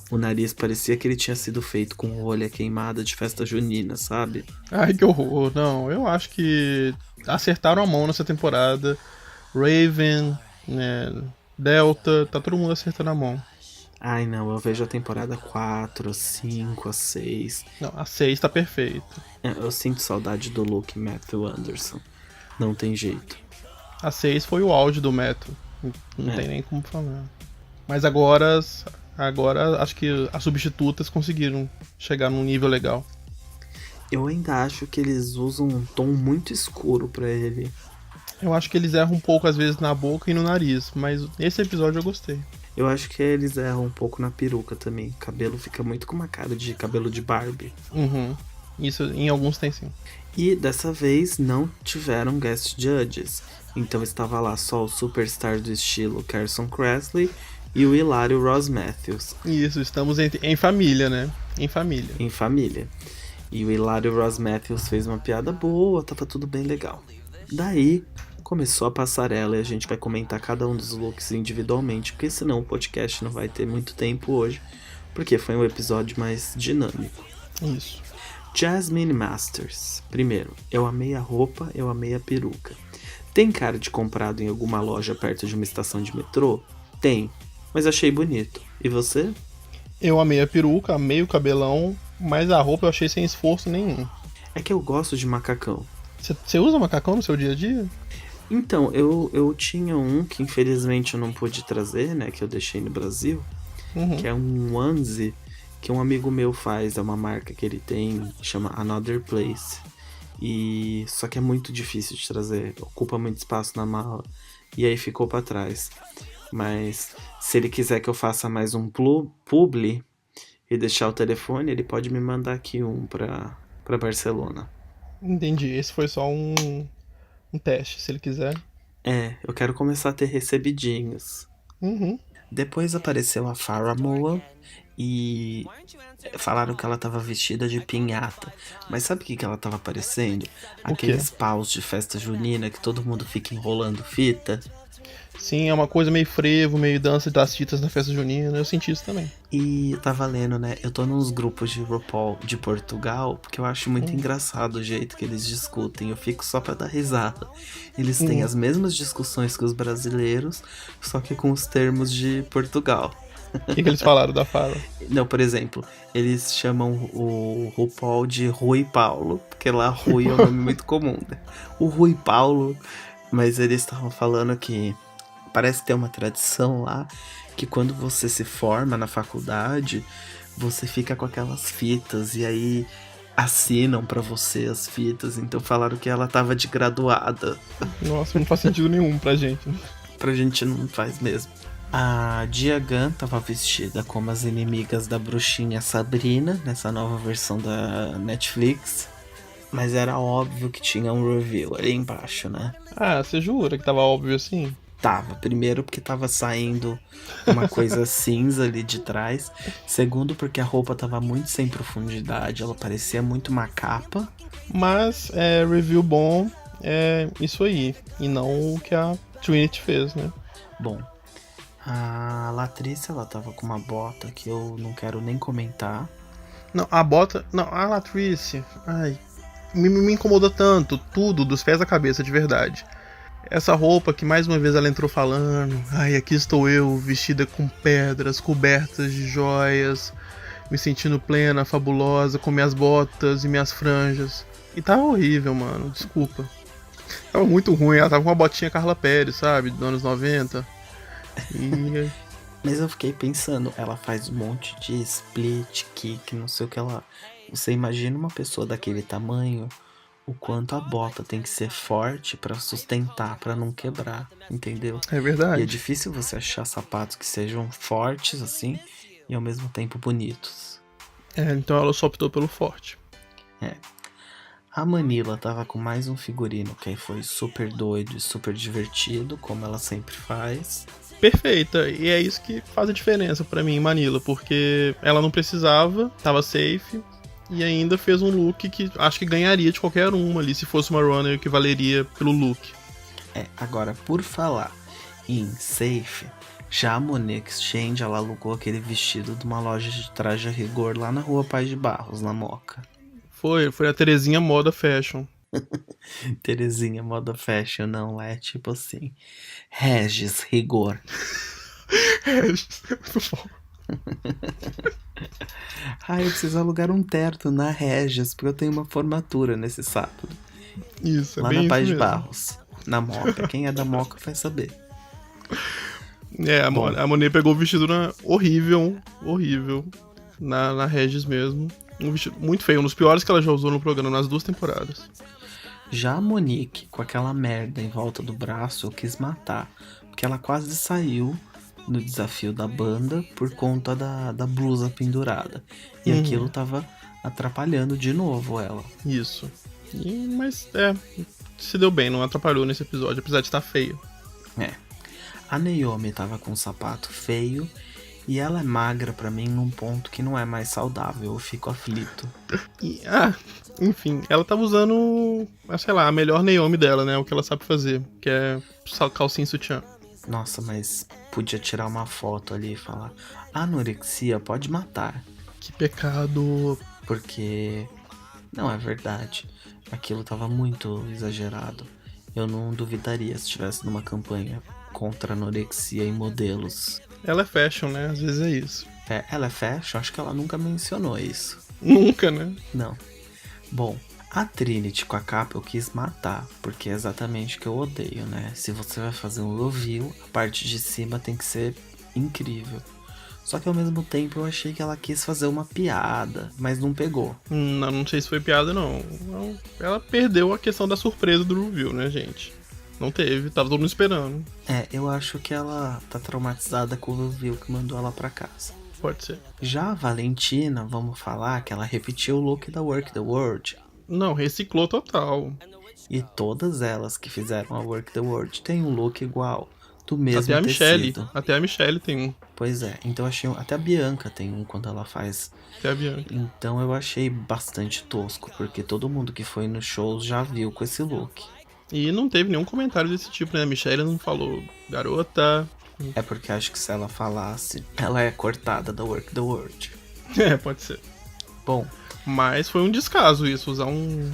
O nariz parecia que ele tinha sido feito com rolha queimada de festa junina, sabe? Ai, que horror. Não, eu acho que acertaram a mão nessa temporada. Raven, né, Delta, tá todo mundo acertando a mão. Ai, não, eu vejo a temporada 4, a 5, a 6. Não, a 6 tá perfeita. Eu sinto saudade do look Matthew Anderson. Não tem jeito. A 6 foi o auge do Matthew. Não tem nem como falar. Mas agora acho que as substitutas conseguiram chegar num nível legal. Eu ainda acho que eles usam um tom muito escuro pra ele. Eu acho que eles erram um pouco às vezes na boca e no nariz, mas esse episódio eu gostei. Eu acho que eles erram um pouco na peruca também. O cabelo fica muito com uma cara de cabelo de Barbie. Isso em alguns tem sim. E dessa vez não tiveram guest judges. Então estava lá só o superstar do estilo Carson Kressley e o hilário Ross Matthews. Isso, estamos em família, né? Em família. Em família. E o hilário Ross Matthews fez uma piada boa, tava tudo bem legal. Daí começou a passarela e a gente vai comentar cada um dos looks individualmente, porque senão o podcast não vai ter muito tempo hoje, porque foi um episódio mais dinâmico. Isso. Jasmine Masters. Primeiro, eu amei a roupa, eu amei a peruca. Tem cara de comprado em alguma loja perto de uma estação de metrô? Tem, mas achei bonito. E você? Eu amei a peruca, amei o cabelão, mas a roupa eu achei sem esforço nenhum. É que eu gosto de macacão. Você usa macacão no seu dia a dia? Então, eu tinha um que infelizmente eu não pude trazer, né? Que eu deixei no Brasil. Que é um onesie que um amigo meu faz. É uma marca que ele tem, chama Another Place. E só que é muito difícil de trazer. Ocupa muito espaço na mala. E aí ficou pra trás. Mas se ele quiser que eu faça mais um publi e deixar o telefone, ele pode me mandar aqui um pra Barcelona. Entendi, esse foi só um teste, se ele quiser. Eu quero começar a ter recebidinhos. Depois apareceu a Farrah Moan e falaram que ela tava vestida de pinhata. Mas sabe o que ela tava parecendo? Aqueles paus de festa junina que todo mundo fica enrolando fita. Sim, é uma coisa meio frevo, meio dança das fitas na festa junina. Eu senti isso também. E tá valendo, né? Eu tô nos grupos de RuPaul de Portugal, porque eu acho muito engraçado o jeito que eles discutem. Eu fico só pra dar risada. Eles têm as mesmas discussões que os brasileiros, só que com os termos de Portugal. O que eles falaram da fala? Não, por exemplo, eles chamam o RuPaul de Rui Paulo, porque lá Rui é um nome muito comum, né? O Rui Paulo, mas eles estavam falando que parece que tem uma tradição lá que quando você se forma na faculdade, você fica com aquelas fitas e aí assinam pra você as fitas. Então falaram que ela tava de graduada. Nossa, não faz sentido nenhum pra gente. Pra gente não faz mesmo. A Diagan tava vestida como as inimigas da bruxinha Sabrina, nessa nova versão da Netflix. Mas era óbvio que tinha um review ali embaixo, né? Ah, você jura que tava óbvio assim? Tava. Primeiro porque tava saindo uma coisa cinza ali de trás. Segundo porque a roupa tava muito sem profundidade. Ela parecia muito uma capa. Mas review bom é isso aí. E não o que a Trinity fez, né? Bom, a Latrice, ela tava com uma bota que eu não quero nem comentar. Não, a bota. Não, a Latrice. Ai. Me incomoda tanto. Tudo, dos pés à cabeça, de verdade. Essa roupa que mais uma vez ela entrou falando. Ai, aqui estou eu, vestida com pedras, cobertas de joias, me sentindo plena, fabulosa, com minhas botas e minhas franjas. E tava horrível, mano, desculpa. Tava muito ruim, ela tava com uma botinha Carla Pérez, sabe, dos anos 90. E. Mas eu fiquei pensando, ela faz um monte de split, kick, não sei o que ela... Você imagina uma pessoa daquele tamanho, o quanto a bota tem que ser forte pra sustentar, pra não quebrar, entendeu? É E é verdade. difícil você achar sapatos que sejam fortes assim e ao mesmo tempo bonitos. Então ela só optou pelo forte. A Manila tava com mais um figurino que aí foi super doido e super divertido, como ela sempre faz. Perfeita, e é isso que faz a diferença pra mim em Manila, porque ela não precisava, tava safe, e ainda fez um look que acho que ganharia de qualquer uma ali, se fosse uma runner que valeria pelo look. Agora por falar em safe, já a Monet Exchange, ela alugou aquele vestido de uma loja de traje a rigor lá na rua Paz de Barros, na Moca. Foi a Terezinha Moda Fashion. Terezinha Moda Fashion, não, lá é tipo assim, Regis Rigor. Muito bom. Eu preciso alugar um terno na Regis, porque eu tenho uma formatura nesse sábado. Isso, é Lá bem na Paz isso de mesmo. Barros, na Moca. Quem é da Moca vai saber. A Monet pegou o vestido horrível, na Regis mesmo. Um vestido muito feio, um dos piores que ela já usou no programa nas 2 temporadas. Já a Monique, com aquela merda em volta do braço, eu quis matar. Porque ela quase saiu no desafio da banda por conta da blusa pendurada. E aquilo tava atrapalhando de novo ela. Isso. Mas se deu bem, não atrapalhou nesse episódio, apesar de estar feio. A Naomi tava com um sapato feio e ela é magra pra mim num ponto que não é mais saudável, eu fico aflito. Enfim, ela tava usando, sei lá, a melhor Naomi dela, né? O que ela sabe fazer, que é calcinha e sutiã. Nossa, mas podia tirar uma foto ali e falar: anorexia pode matar. Que pecado. Porque não é verdade. Aquilo tava muito exagerado. Eu não duvidaria se estivesse numa campanha contra anorexia em modelos. Ela é fashion, né? Às vezes é isso. Ela é fashion? Acho que ela nunca mencionou isso. Nunca, né? Não. Bom, a Trinity com a capa eu quis matar, porque é exatamente o que eu odeio, né? Se você vai fazer um review, a parte de cima tem que ser incrível. Só que ao mesmo tempo eu achei que ela quis fazer uma piada, mas não pegou. Não sei se foi piada, não. Ela perdeu a questão da surpresa do review, né, gente? Não teve, tava todo mundo esperando. Eu acho que ela tá traumatizada com o review que mandou ela pra casa. Pode ser. Já a Valentina, vamos falar que ela repetiu o look da Work the World. Não, reciclou total. E todas elas que fizeram a Work the World têm um look igual, do mesmo Até a Michelle. tecido. Até a Michelle tem um. Pois é, então eu achei... Até a Bianca tem um quando ela faz. Até a Bianca. Então eu achei bastante tosco, porque todo mundo que foi nos shows já viu com esse look. E não teve nenhum comentário desse tipo, né? A Michelle não falou, garota. É porque acho que se ela falasse, ela é cortada da Work the World. É, pode ser. Bom, Mas foi um descaso isso, usar um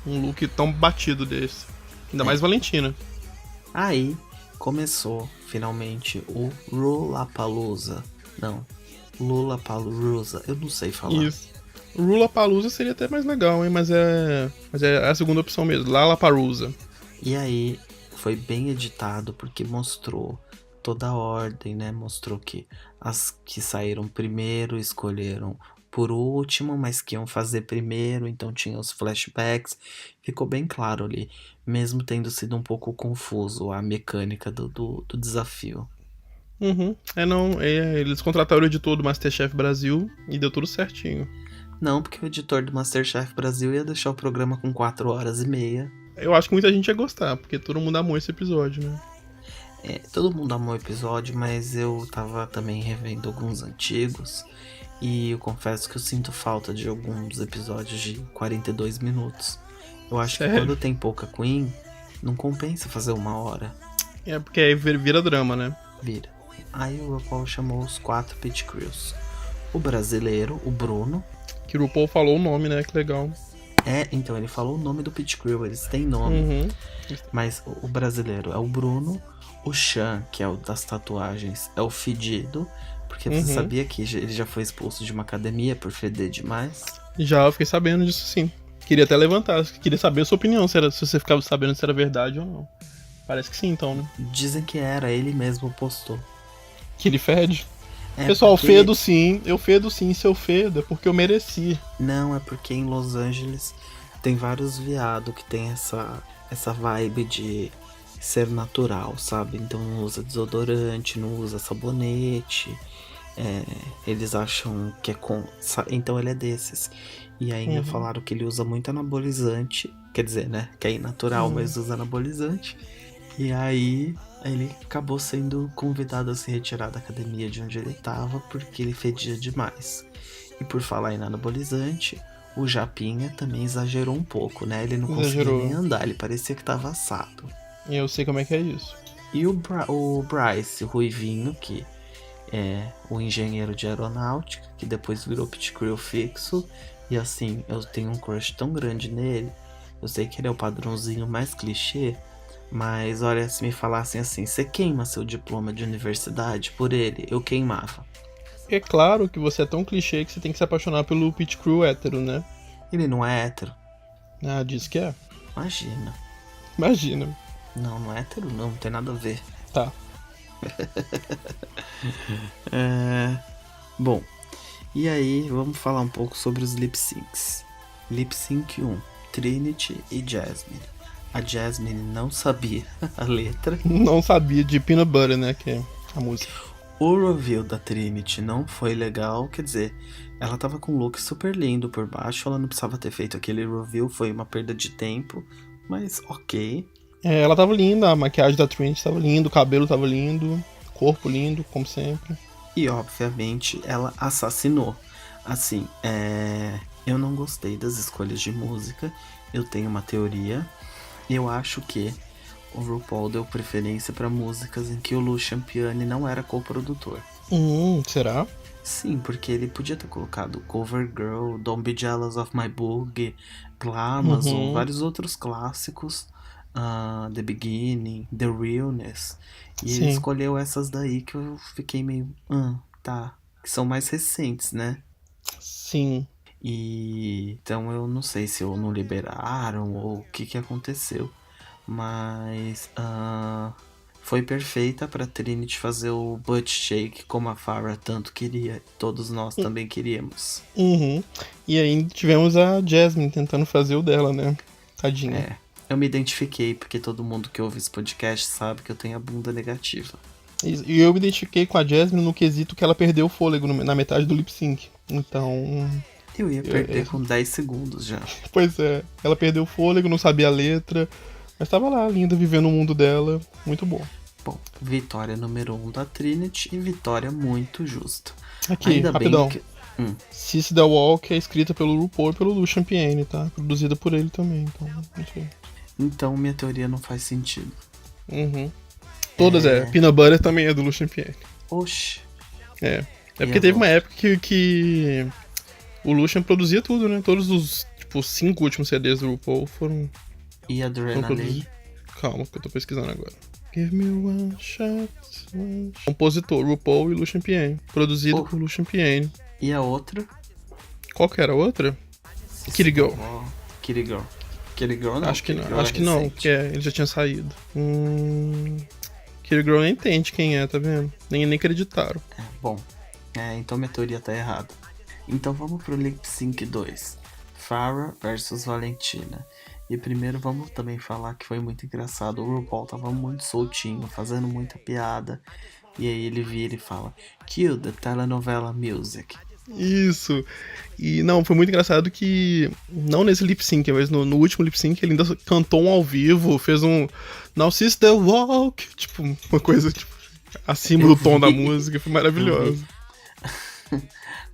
look tão batido desse. Ainda mais Valentina. aí começou finalmente o Lollapalooza. Não, Lollapalooza, eu não sei falar. Isso. Lollapalooza seria até mais legal, hein? Mas é a segunda opção mesmo, Lollapalooza. E aí foi bem editado porque mostrou toda a ordem, né? Mostrou que as que saíram primeiro escolheram por último, mas que iam fazer primeiro, então tinha os flashbacks. Ficou bem claro ali, mesmo tendo sido um pouco confuso a mecânica do desafio. Uhum. Eles contrataram o editor do Masterchef Brasil e deu tudo certinho. Não, porque o editor do Masterchef Brasil ia deixar o programa com 4 horas e meia. Eu acho que muita gente ia gostar, porque todo mundo amou esse episódio, né? Todo mundo amou o episódio, mas eu tava também revendo alguns antigos. E eu confesso que eu sinto falta de alguns episódios de 42 minutos. Eu acho Sério? que quando tem pouca Queen, não compensa fazer 1 hora. É porque aí vira drama, né? Vira. Aí o RuPaul chamou os 4 pit crews. O brasileiro, o Bruno. Que o RuPaul falou o nome, né? Que legal. Então ele falou o nome do pit crew, eles têm nome. Uhum. Mas o brasileiro é o Bruno. O Sean, que é o das tatuagens, é o Fedido. Porque você sabia que ele já foi expulso de uma academia por feder demais? Já eu fiquei sabendo disso, sim. Queria até levantar, queria saber a sua opinião, se você ficava sabendo se era verdade ou não. Parece que sim, então, né? Dizem que era, ele mesmo postou. Que ele fede. É Pessoal, porque- fedo sim, eu fedo sim, se eu fedo é porque eu mereci. Não, é porque em Los Angeles tem vários viados que tem essa vibe de ser natural, sabe? Então não usa desodorante, não usa sabonete. Eles acham que é com. Então ele é desses. E ainda falaram que ele usa muito anabolizante. Quer dizer, né? Que é natural, mas usa anabolizante. E aí ele acabou sendo convidado a se retirar da academia de onde ele tava porque ele fedia demais. E por falar em anabolizante, o Japinha também exagerou um pouco, né? Ele não conseguia Exagerou. nem andar, ele parecia que tava assado. E eu sei como é que é isso. E o Bryce, o Ruivinho, que é o engenheiro de aeronáutica, que depois virou pit crew fixo. E assim, eu tenho um crush tão grande nele. Eu sei que ele é o padrãozinho mais clichê. Mas olha, se me falassem assim, você queima seu diploma de universidade por ele? Eu queimava. É claro que você é tão clichê que você tem que se apaixonar pelo pit crew hétero, né? Ele não é hétero. Ah, diz que é. Imagina. Imagina. Não é hétero não tem nada a ver. Tá. Bom, e aí vamos falar um pouco sobre os lip syncs. Lip sync 1, Trinity e Jasmine. A Jasmine não sabia a letra. Não sabia de Peanut Butter, né? Que é a música. O reveal da Trinity não foi legal, quer dizer, ela tava com um look super lindo por baixo, ela não precisava ter feito aquele reveal, foi uma perda de tempo, mas ok. Ela tava linda, a maquiagem da Trinity tava linda, o cabelo tava lindo, corpo lindo, como sempre. E obviamente ela assassinou. Assim, eu não gostei das escolhas de música, eu tenho uma teoria. Eu acho que o RuPaul deu preferência para músicas em que o Lucian Piani não era co-produtor. Será? Sim, porque ele podia ter colocado Cover Girl, Don't Be Jealous of My Boog, Glamazon, vários outros clássicos, The Beginning, The Realness. E ele Sim. escolheu essas daí que eu fiquei meio, tá, que são mais recentes, né? Sim. E então eu não sei se ou não liberaram ou o que aconteceu. Mas foi perfeita pra Trinity fazer o butt shake como a Farrah tanto queria. Todos nós também queríamos. E aí tivemos a Jasmine tentando fazer o dela, né? Tadinha. Eu me identifiquei porque todo mundo que ouve esse podcast sabe que eu tenho a bunda negativa. E eu me identifiquei com a Jasmine no quesito que ela perdeu o fôlego na metade do lip sync. Então, Eu ia perder com 10 segundos já. pois é, ela perdeu o fôlego, não sabia a letra, mas tava lá, linda, vivendo o mundo dela, muito bom. Bom, vitória número 1 da Trinity e vitória muito justa. Aqui, Ainda rapidão. bem que... Sissy The Walk é escrita pelo RuPaul e pelo Lucian Piane, tá? Produzida por ele também, então, não sei. Então minha teoria não faz sentido. Uhum. Todas Peanut Butter também é do Lucian Piane. Oxi. É porque teve uma época que o Lucian produzia tudo, né? Todos os, 5 últimos CDs do RuPaul foram E Adrenaline? produzidos. Calma, que eu tô pesquisando agora. Give me one shot. Compositor, RuPaul e Lucian Piane. Produzido por Lucian Piane. E a outra? Qual que era a outra? Kitty Girl. Kitty Girl. Kitty Girl não. Acho que Kitty não, Girl acho é que não, recente. porque ele já tinha saído. Kitty Girl nem entende quem é, tá vendo? Nem acreditaram. Bom, então minha teoria tá errada. Então vamos pro Lip Sync 2. Farrah versus Valentina. E primeiro vamos também falar que foi muito engraçado. O RuPaul tava muito soltinho, fazendo muita piada. E aí ele vira e fala: Cue the telenovela music. Isso. E não, foi muito engraçado que, não nesse lip sync, mas no último lip sync ele ainda cantou um ao vivo, fez um Now Sister Walk, tipo, uma coisa acima do tom da música, foi maravilhoso.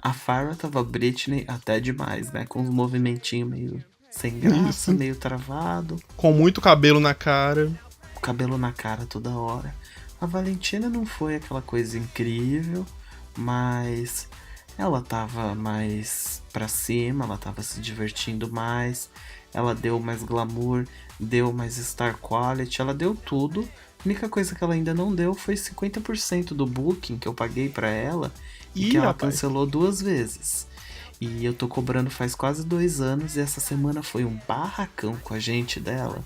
A Farrah tava Britney até demais, né? Com uns movimentinhos meio sem graça, meio travado. Com muito cabelo na cara. O cabelo na cara toda hora. A Valentina não foi aquela coisa incrível, mas ela tava mais pra cima, ela tava se divertindo mais, ela deu mais glamour, deu mais star quality, ela deu tudo. A única coisa que ela ainda não deu foi 50% do booking que eu paguei pra ela e que ela cancelou 2 vezes. E eu tô cobrando faz quase 2 anos e essa semana foi um barracão com a gente dela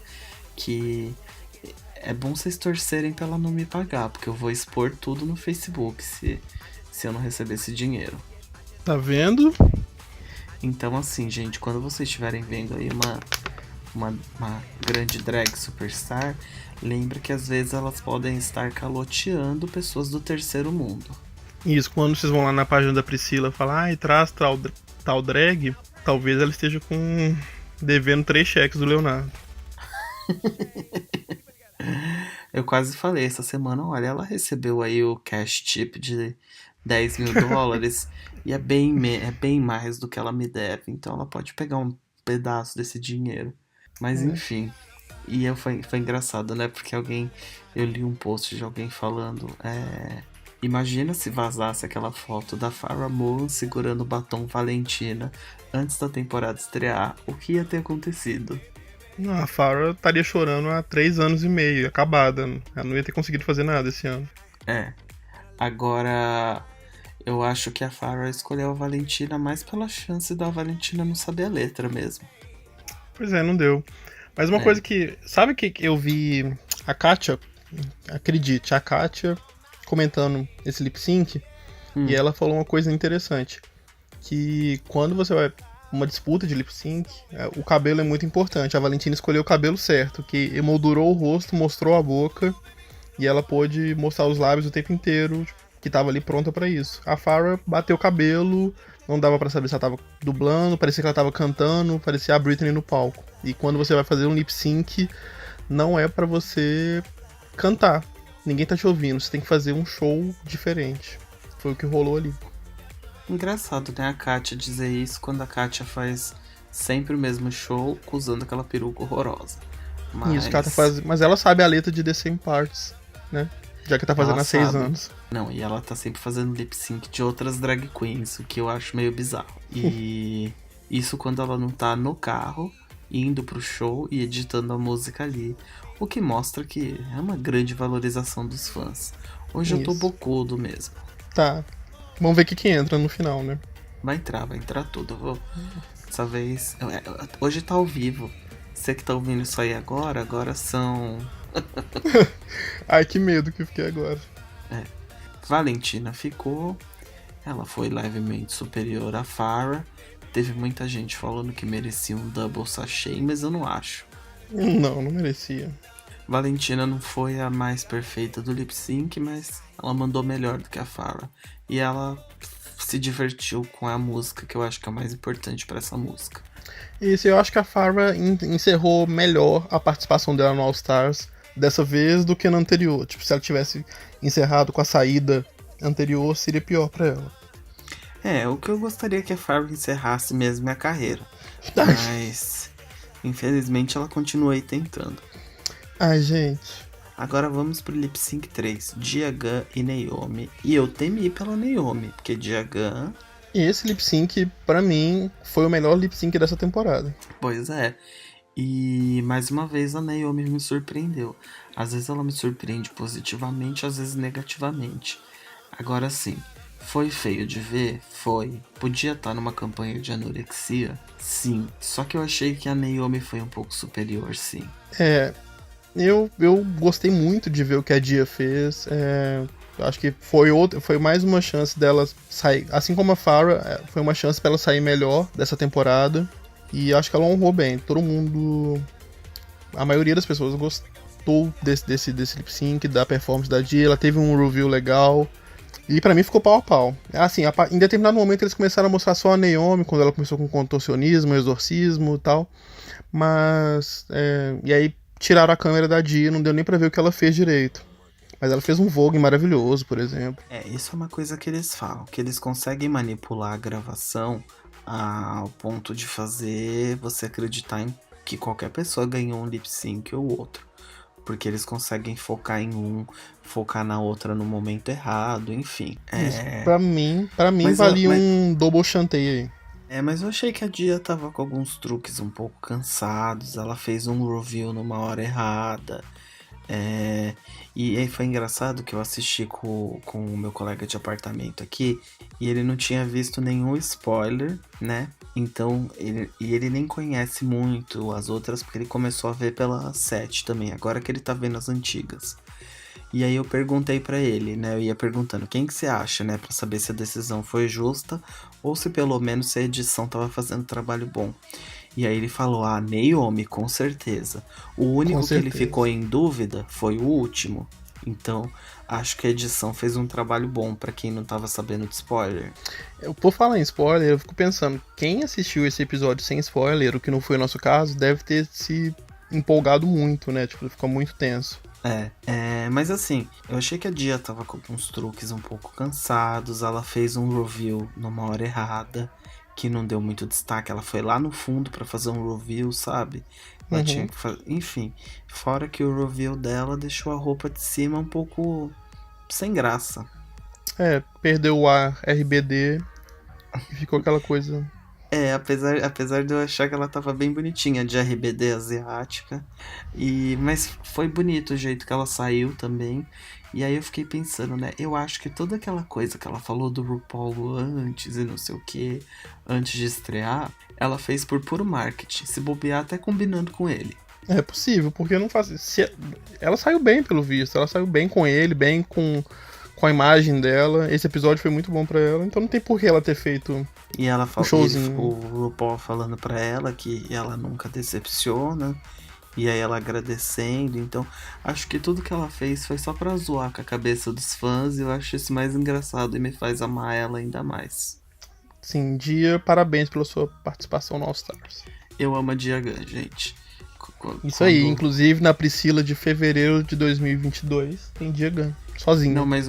que é bom vocês torcerem pra ela não me pagar, porque eu vou expor tudo no Facebook se eu não receber esse dinheiro. Tá vendo? Então assim, gente, quando vocês estiverem vendo aí uma grande drag superstar, lembra que às vezes elas podem estar caloteando pessoas do terceiro mundo. Isso, quando vocês vão lá na página da Priscila falar, traz tal drag, talvez ela esteja devendo 3 cheques do Leonardo. Eu quase falei essa semana, olha, ela recebeu aí o cash tip de $10 mil e é bem mais do que ela me deve, então ela pode pegar um pedaço desse dinheiro. Mas enfim, e foi engraçado, né, porque eu li um post de alguém falando, imagina se vazasse aquela foto da Farrah Moon segurando o batom Valentina antes da temporada estrear, o que ia ter acontecido? A Farrah estaria chorando há 3 anos e meio, acabada. Ela não ia ter conseguido fazer nada esse ano. Agora, eu acho que a Farrah escolheu a Valentina mais pela chance da Valentina não saber a letra mesmo. Pois não deu. Mas uma coisa que... Sabe que eu vi a Kátia, acredite, a Kátia comentando esse lip sync, e ela falou uma coisa interessante, que quando você vai uma disputa de lip sync, o cabelo é muito importante. A Valentina escolheu o cabelo certo, que emoldurou o rosto, mostrou a boca, e ela pôde mostrar os lábios o tempo inteiro, que tava ali pronta pra isso. A Farrah bateu o cabelo, não dava pra saber se ela tava dublando, parecia que ela tava cantando, parecia a Britney no palco. E quando você vai fazer um lip sync, não é pra você cantar. Ninguém tá te ouvindo, você tem que fazer um show diferente. Foi o que rolou ali. Engraçado, né, a Kátia dizer isso quando a Kátia faz sempre o mesmo show usando aquela peruca horrorosa. Isso, que ela tá fazendo. Mas ela sabe a letra de The Same Parts, né? Já que tá fazendo há 6 anos. Não, e ela tá sempre fazendo lip sync de outras drag queens, o que eu acho meio bizarro. E isso quando ela não tá no carro, indo pro show e editando a música ali. O que mostra que é uma grande valorização dos fãs. Hoje eu tô bocudo mesmo. Tá. Vamos ver o que entra no final, né? Vai entrar tudo. Dessa vez. Hoje tá ao vivo. Você que tá ouvindo isso aí agora são. Ai, que medo que eu fiquei agora. Valentina ficou. Ela foi levemente superior a Farrah. Teve muita gente falando que merecia um double sachê, mas eu não acho. Não merecia. Valentina não foi a mais perfeita do lip sync, mas ela mandou melhor do que a Farrah. E ela se divertiu com a música, que eu acho que é o mais importante pra essa música. Isso, eu acho que a Farrah encerrou melhor a participação dela no All Stars dessa vez do que na anterior. Tipo, se ela tivesse encerrado com a saída anterior, seria pior pra ela. O que eu gostaria que a Farrah encerrasse mesmo é a carreira. Mas Infelizmente ela continua aí tentando. Ai, gente. Agora vamos pro Lip Sync 3, Jiagan e Naomi. E eu temi pela Naomi, porque Jiagan, E esse lip sync, pra mim, foi o melhor lip sync dessa temporada. pois é. E mais uma vez a Naomi me surpreendeu. Às vezes ela me surpreende positivamente, às vezes negativamente. Agora sim, foi feio de ver? Foi. Podia estar numa campanha de anorexia? Sim. Só que eu achei que a Naomi foi um pouco superior, sim. Eu gostei muito de ver o que a Dia fez. Eu acho que foi mais uma chance dela sair. Assim como a Farrah, foi uma chance pra ela sair melhor dessa temporada. E acho que ela honrou bem. Todo mundo. A maioria das pessoas gostou desse lip sync, da performance da Dia. Ela teve um review legal. E pra mim ficou pau a pau. Assim, em determinado momento eles começaram a mostrar só a Naomi, quando ela começou com contorcionismo, exorcismo e tal. Mas. E aí tiraram a câmera da Dia, não deu nem pra ver o que ela fez direito. Mas ela fez um Vogue maravilhoso, por exemplo. Isso é uma coisa que eles falam, que eles conseguem manipular a gravação ao ponto de fazer você acreditar em que qualquer pessoa ganhou um lip sync ou outro. Porque eles conseguem focar em um, focar na outra no momento errado, enfim. Isso, pra mim Mas valia um double chantei aí. Mas eu achei que a Dia tava com alguns truques um pouco cansados. Ela fez um review numa hora errada. E aí foi engraçado que eu assisti com o meu colega de apartamento aqui e ele não tinha visto nenhum spoiler, né? Então, ele nem conhece muito as outras porque ele começou a ver pela 7 também, agora que ele tá vendo as antigas. E aí eu perguntei pra ele, né? Eu ia perguntando quem que você acha, né? Pra saber se a decisão foi justa ou se pelo menos se a edição tava fazendo trabalho bom. E aí ele falou, Naomi, com certeza. O único que ele ficou em dúvida foi o último. Então, acho que a edição fez um trabalho bom pra quem não tava sabendo de spoiler. Por falar em spoiler, eu fico pensando, quem assistiu esse episódio sem spoiler, o que não foi o nosso caso, deve ter se empolgado muito, né? Tipo, ficou muito tenso. Mas assim, eu achei que a Dia tava com uns truques um pouco cansados. Ela fez um review numa hora errada, que não deu muito destaque. Ela foi lá no fundo pra fazer um review, sabe? Ela tinha que fazer. Enfim, fora que o review dela deixou a roupa de cima um pouco sem graça. Perdeu o ar RBD e ficou aquela coisa. Apesar de eu achar que ela tava bem bonitinha de RBD asiática. Mas foi bonito o jeito que ela saiu também. E aí eu fiquei pensando, né? Eu acho que toda aquela coisa que ela falou do RuPaul antes e não sei o que, antes de estrear, ela fez por puro marketing. Se bobear até combinando com ele. É possível, porque não faz. Ela saiu bem, pelo visto. Ela saiu bem com ele, bem com a imagem dela. Esse episódio foi muito bom pra ela, então não tem por que ela ter feito E ela um falou, showzinho. o RuPaul falando pra ela que ela nunca decepciona. E aí ela agradecendo. Então, acho que tudo que ela fez foi só pra zoar com a cabeça dos fãs. E eu acho isso mais engraçado e me faz amar ela ainda mais. Sim, Dia, parabéns pela sua participação no All Stars. Eu amo a Diagan, gente. Isso aí, inclusive na Priscila de fevereiro de 2022 tem Diagan, sozinho. Não, mas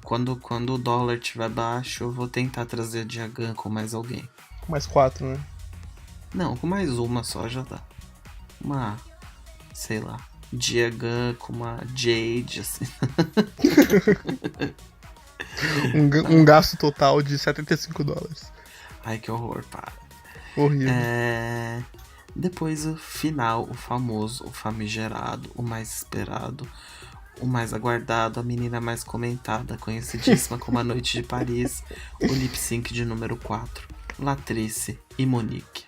quando o dólar estiver baixo, eu vou tentar trazer a Diagan com mais alguém. Com mais 4, né? Não, com mais uma só já dá. Sei lá, Diagan com uma Jade, assim. Um gasto total de $75. Ai, que horror, para. Horrível. Depois o final, o famoso, o famigerado, o mais esperado, o mais aguardado, a menina mais comentada, conhecidíssima como A Noite de Paris, o lip sync de número 4, Latrice e Monique.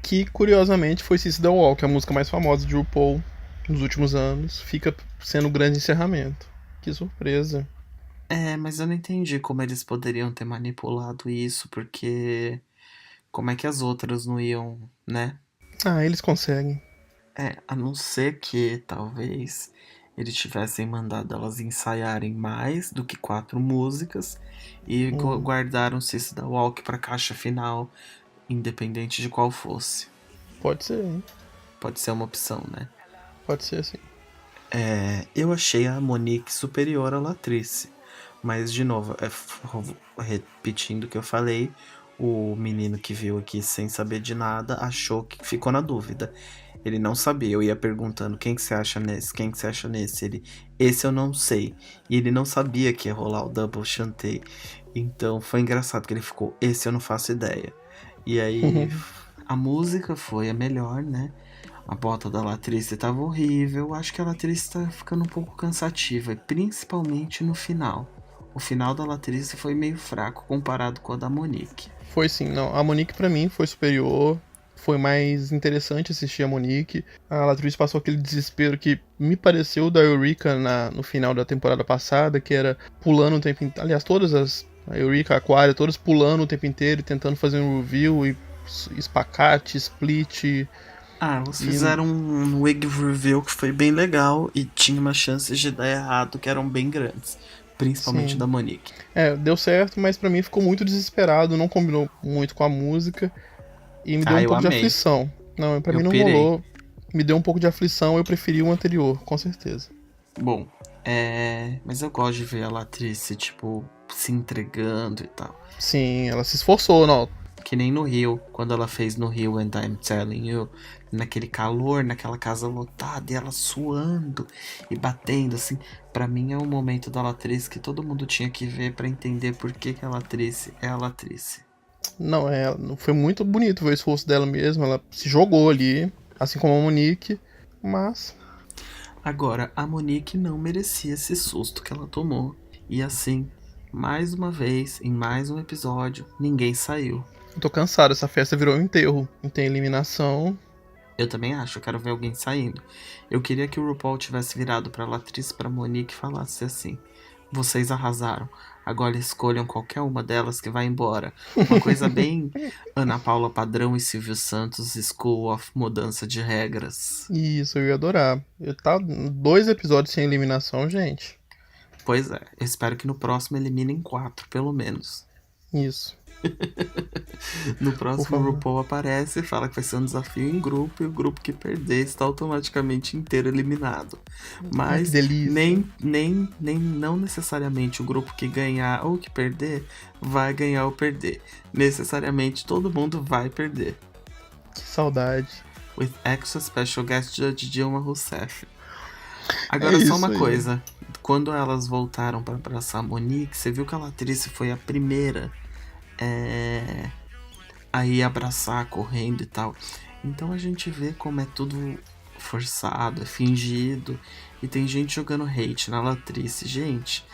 Que, curiosamente, foi Sissy the Walk, a música mais famosa de RuPaul nos últimos anos. Fica sendo o grande encerramento. Que surpresa. Mas eu não entendi como eles poderiam ter manipulado isso, porque como é que as outras não iam, né? Eles conseguem. A não ser que talvez eles tivessem mandado elas ensaiarem mais do que 4 músicas e guardaram Sissy the Walk pra caixa final, independente de qual fosse. Pode ser, hein? Pode ser uma opção, né? Pode ser, sim. Eu achei a Monique superior à Latrice. Mas, de novo, repetindo o que eu falei, o menino que viu aqui sem saber de nada achou que ficou na dúvida. Ele não sabia, eu ia perguntando quem que você acha nesse, quem que você acha nesse. Esse eu não sei. E ele não sabia que ia rolar o Double Chantei. Então foi engraçado que ele ficou, esse eu não faço ideia. E aí a música foi a melhor, né? A bota da Latrice tava horrível. Acho que a Latrice tá ficando um pouco cansativa, principalmente no final. O final da Latrice foi meio fraco comparado com a da Monique. Foi sim, não. A Monique pra mim foi superior. Foi mais interessante assistir a Monique. A Latrice passou aquele desespero que me pareceu da Eureka no final da temporada passada, que era pulando o tempo inteiro. Aliás, a Eureka, a Aquaria, todas pulando o tempo inteiro e tentando fazer um review e espacate, split. Elas fizeram um wig review que foi bem legal e tinha umas chances de dar errado que eram bem grandes. Principalmente Sim. da Monique. Deu certo, mas pra mim ficou muito desesperado, não combinou muito com a música. E me deu um pouco de aflição. Não, pra mim não rolou. Me deu um pouco de aflição, eu preferi o anterior, com certeza. Bom, mas eu gosto de ver a Latrice, tipo, se entregando e tal. Sim, ela se esforçou, não. Que nem no Rio, quando ela fez no Rio And I'm Telling You, naquele calor, naquela casa lotada, e ela suando e batendo, assim. Pra mim é um momento da Latrice que todo mundo tinha que ver pra entender por que a Latrice é a Latrice. Não, foi muito bonito ver o esforço dela mesmo, ela se jogou ali, assim como a Monique, mas... Agora, a Monique não merecia esse susto que ela tomou. E assim, mais uma vez, em mais um episódio, ninguém saiu. Eu tô cansado, essa festa virou um enterro. Não tem eliminação. Eu também acho, eu quero ver alguém saindo. Eu queria que o RuPaul tivesse virado pra Latrice e pra Monique e falasse assim: vocês arrasaram, agora escolham qualquer uma delas que vai embora. Uma coisa bem Ana Paula Padrão e Silvio Santos, School of Mudança de Regras. Isso, eu ia adorar. 2 episódios sem eliminação, gente. Pois é, eu espero que no próximo eliminem 4, pelo menos. Isso. No próximo, o RuPaul aparece e fala que vai ser um desafio em grupo, e o grupo que perder está automaticamente inteiro eliminado. Mas não necessariamente o grupo que ganhar ou que perder vai ganhar ou perder. Necessariamente todo mundo vai perder. Que saudade. With extra special guest judge Dilma Rousseff. Agora só uma coisa. Quando elas voltaram para abraçar a Monique, você viu que a Latrice foi a primeira aí abraçar, correndo e tal. Então a gente vê como é tudo forçado, é fingido, e tem gente jogando hate na Latrice. Gente,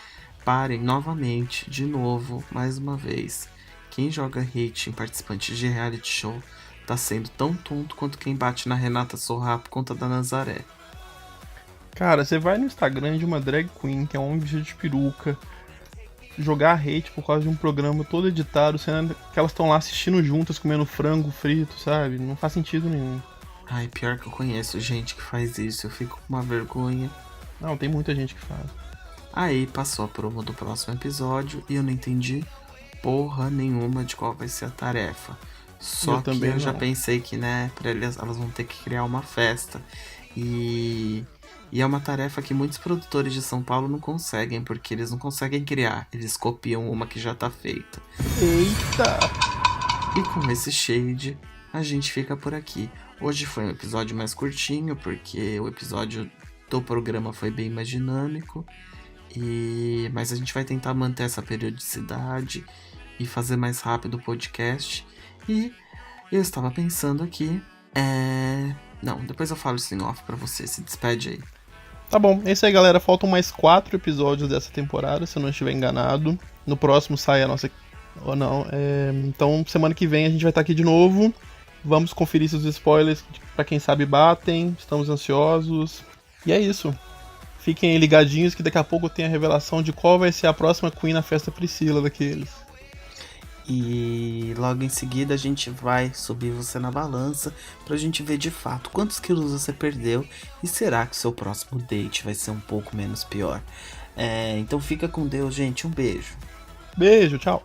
parem novamente, de novo, mais uma vez. Quem joga hate em participantes de reality show tá sendo tão tonto quanto quem bate na Renata Sorrah por conta da Nazaré. Cara, você vai no Instagram de uma drag queen, que é um homem vestido de peruca, jogar hate por causa de um programa todo editado, sendo que elas estão lá assistindo juntas, comendo frango frito, sabe? Não faz sentido nenhum. Ai, pior que eu conheço gente que faz isso, eu fico com uma vergonha. Não, tem muita gente que faz. Aí passou a promo do próximo episódio e eu não entendi porra nenhuma de qual vai ser a tarefa. Só que eu já pensei que, né, pra elas vão ter que criar uma festa. E é uma tarefa que muitos produtores de São Paulo não conseguem, porque eles não conseguem criar, eles copiam uma que já tá feita. Eita! E com esse shade, a gente fica por aqui. Hoje foi um episódio mais curtinho, porque o episódio do programa foi bem mais dinâmico. Mas a gente vai tentar manter essa periodicidade e fazer mais rápido o podcast. E eu estava pensando aqui... Não, depois eu falo isso em off pra você, se despede aí. Tá bom, é isso aí, galera. Faltam mais 4 episódios dessa temporada, se eu não estiver enganado. No próximo sai a nossa... Ou não. Então, semana que vem a gente vai estar aqui de novo. Vamos conferir se os spoilers, pra quem sabe, batem. Estamos ansiosos. E é isso. Fiquem ligadinhos que daqui a pouco tem a revelação de qual vai ser a próxima Queen na festa Priscila daqueles. E logo em seguida a gente vai subir você na balança pra gente ver de fato quantos quilos você perdeu e será que o seu próximo date vai ser um pouco menos pior. Então fica com Deus, gente. Um beijo. Beijo, tchau.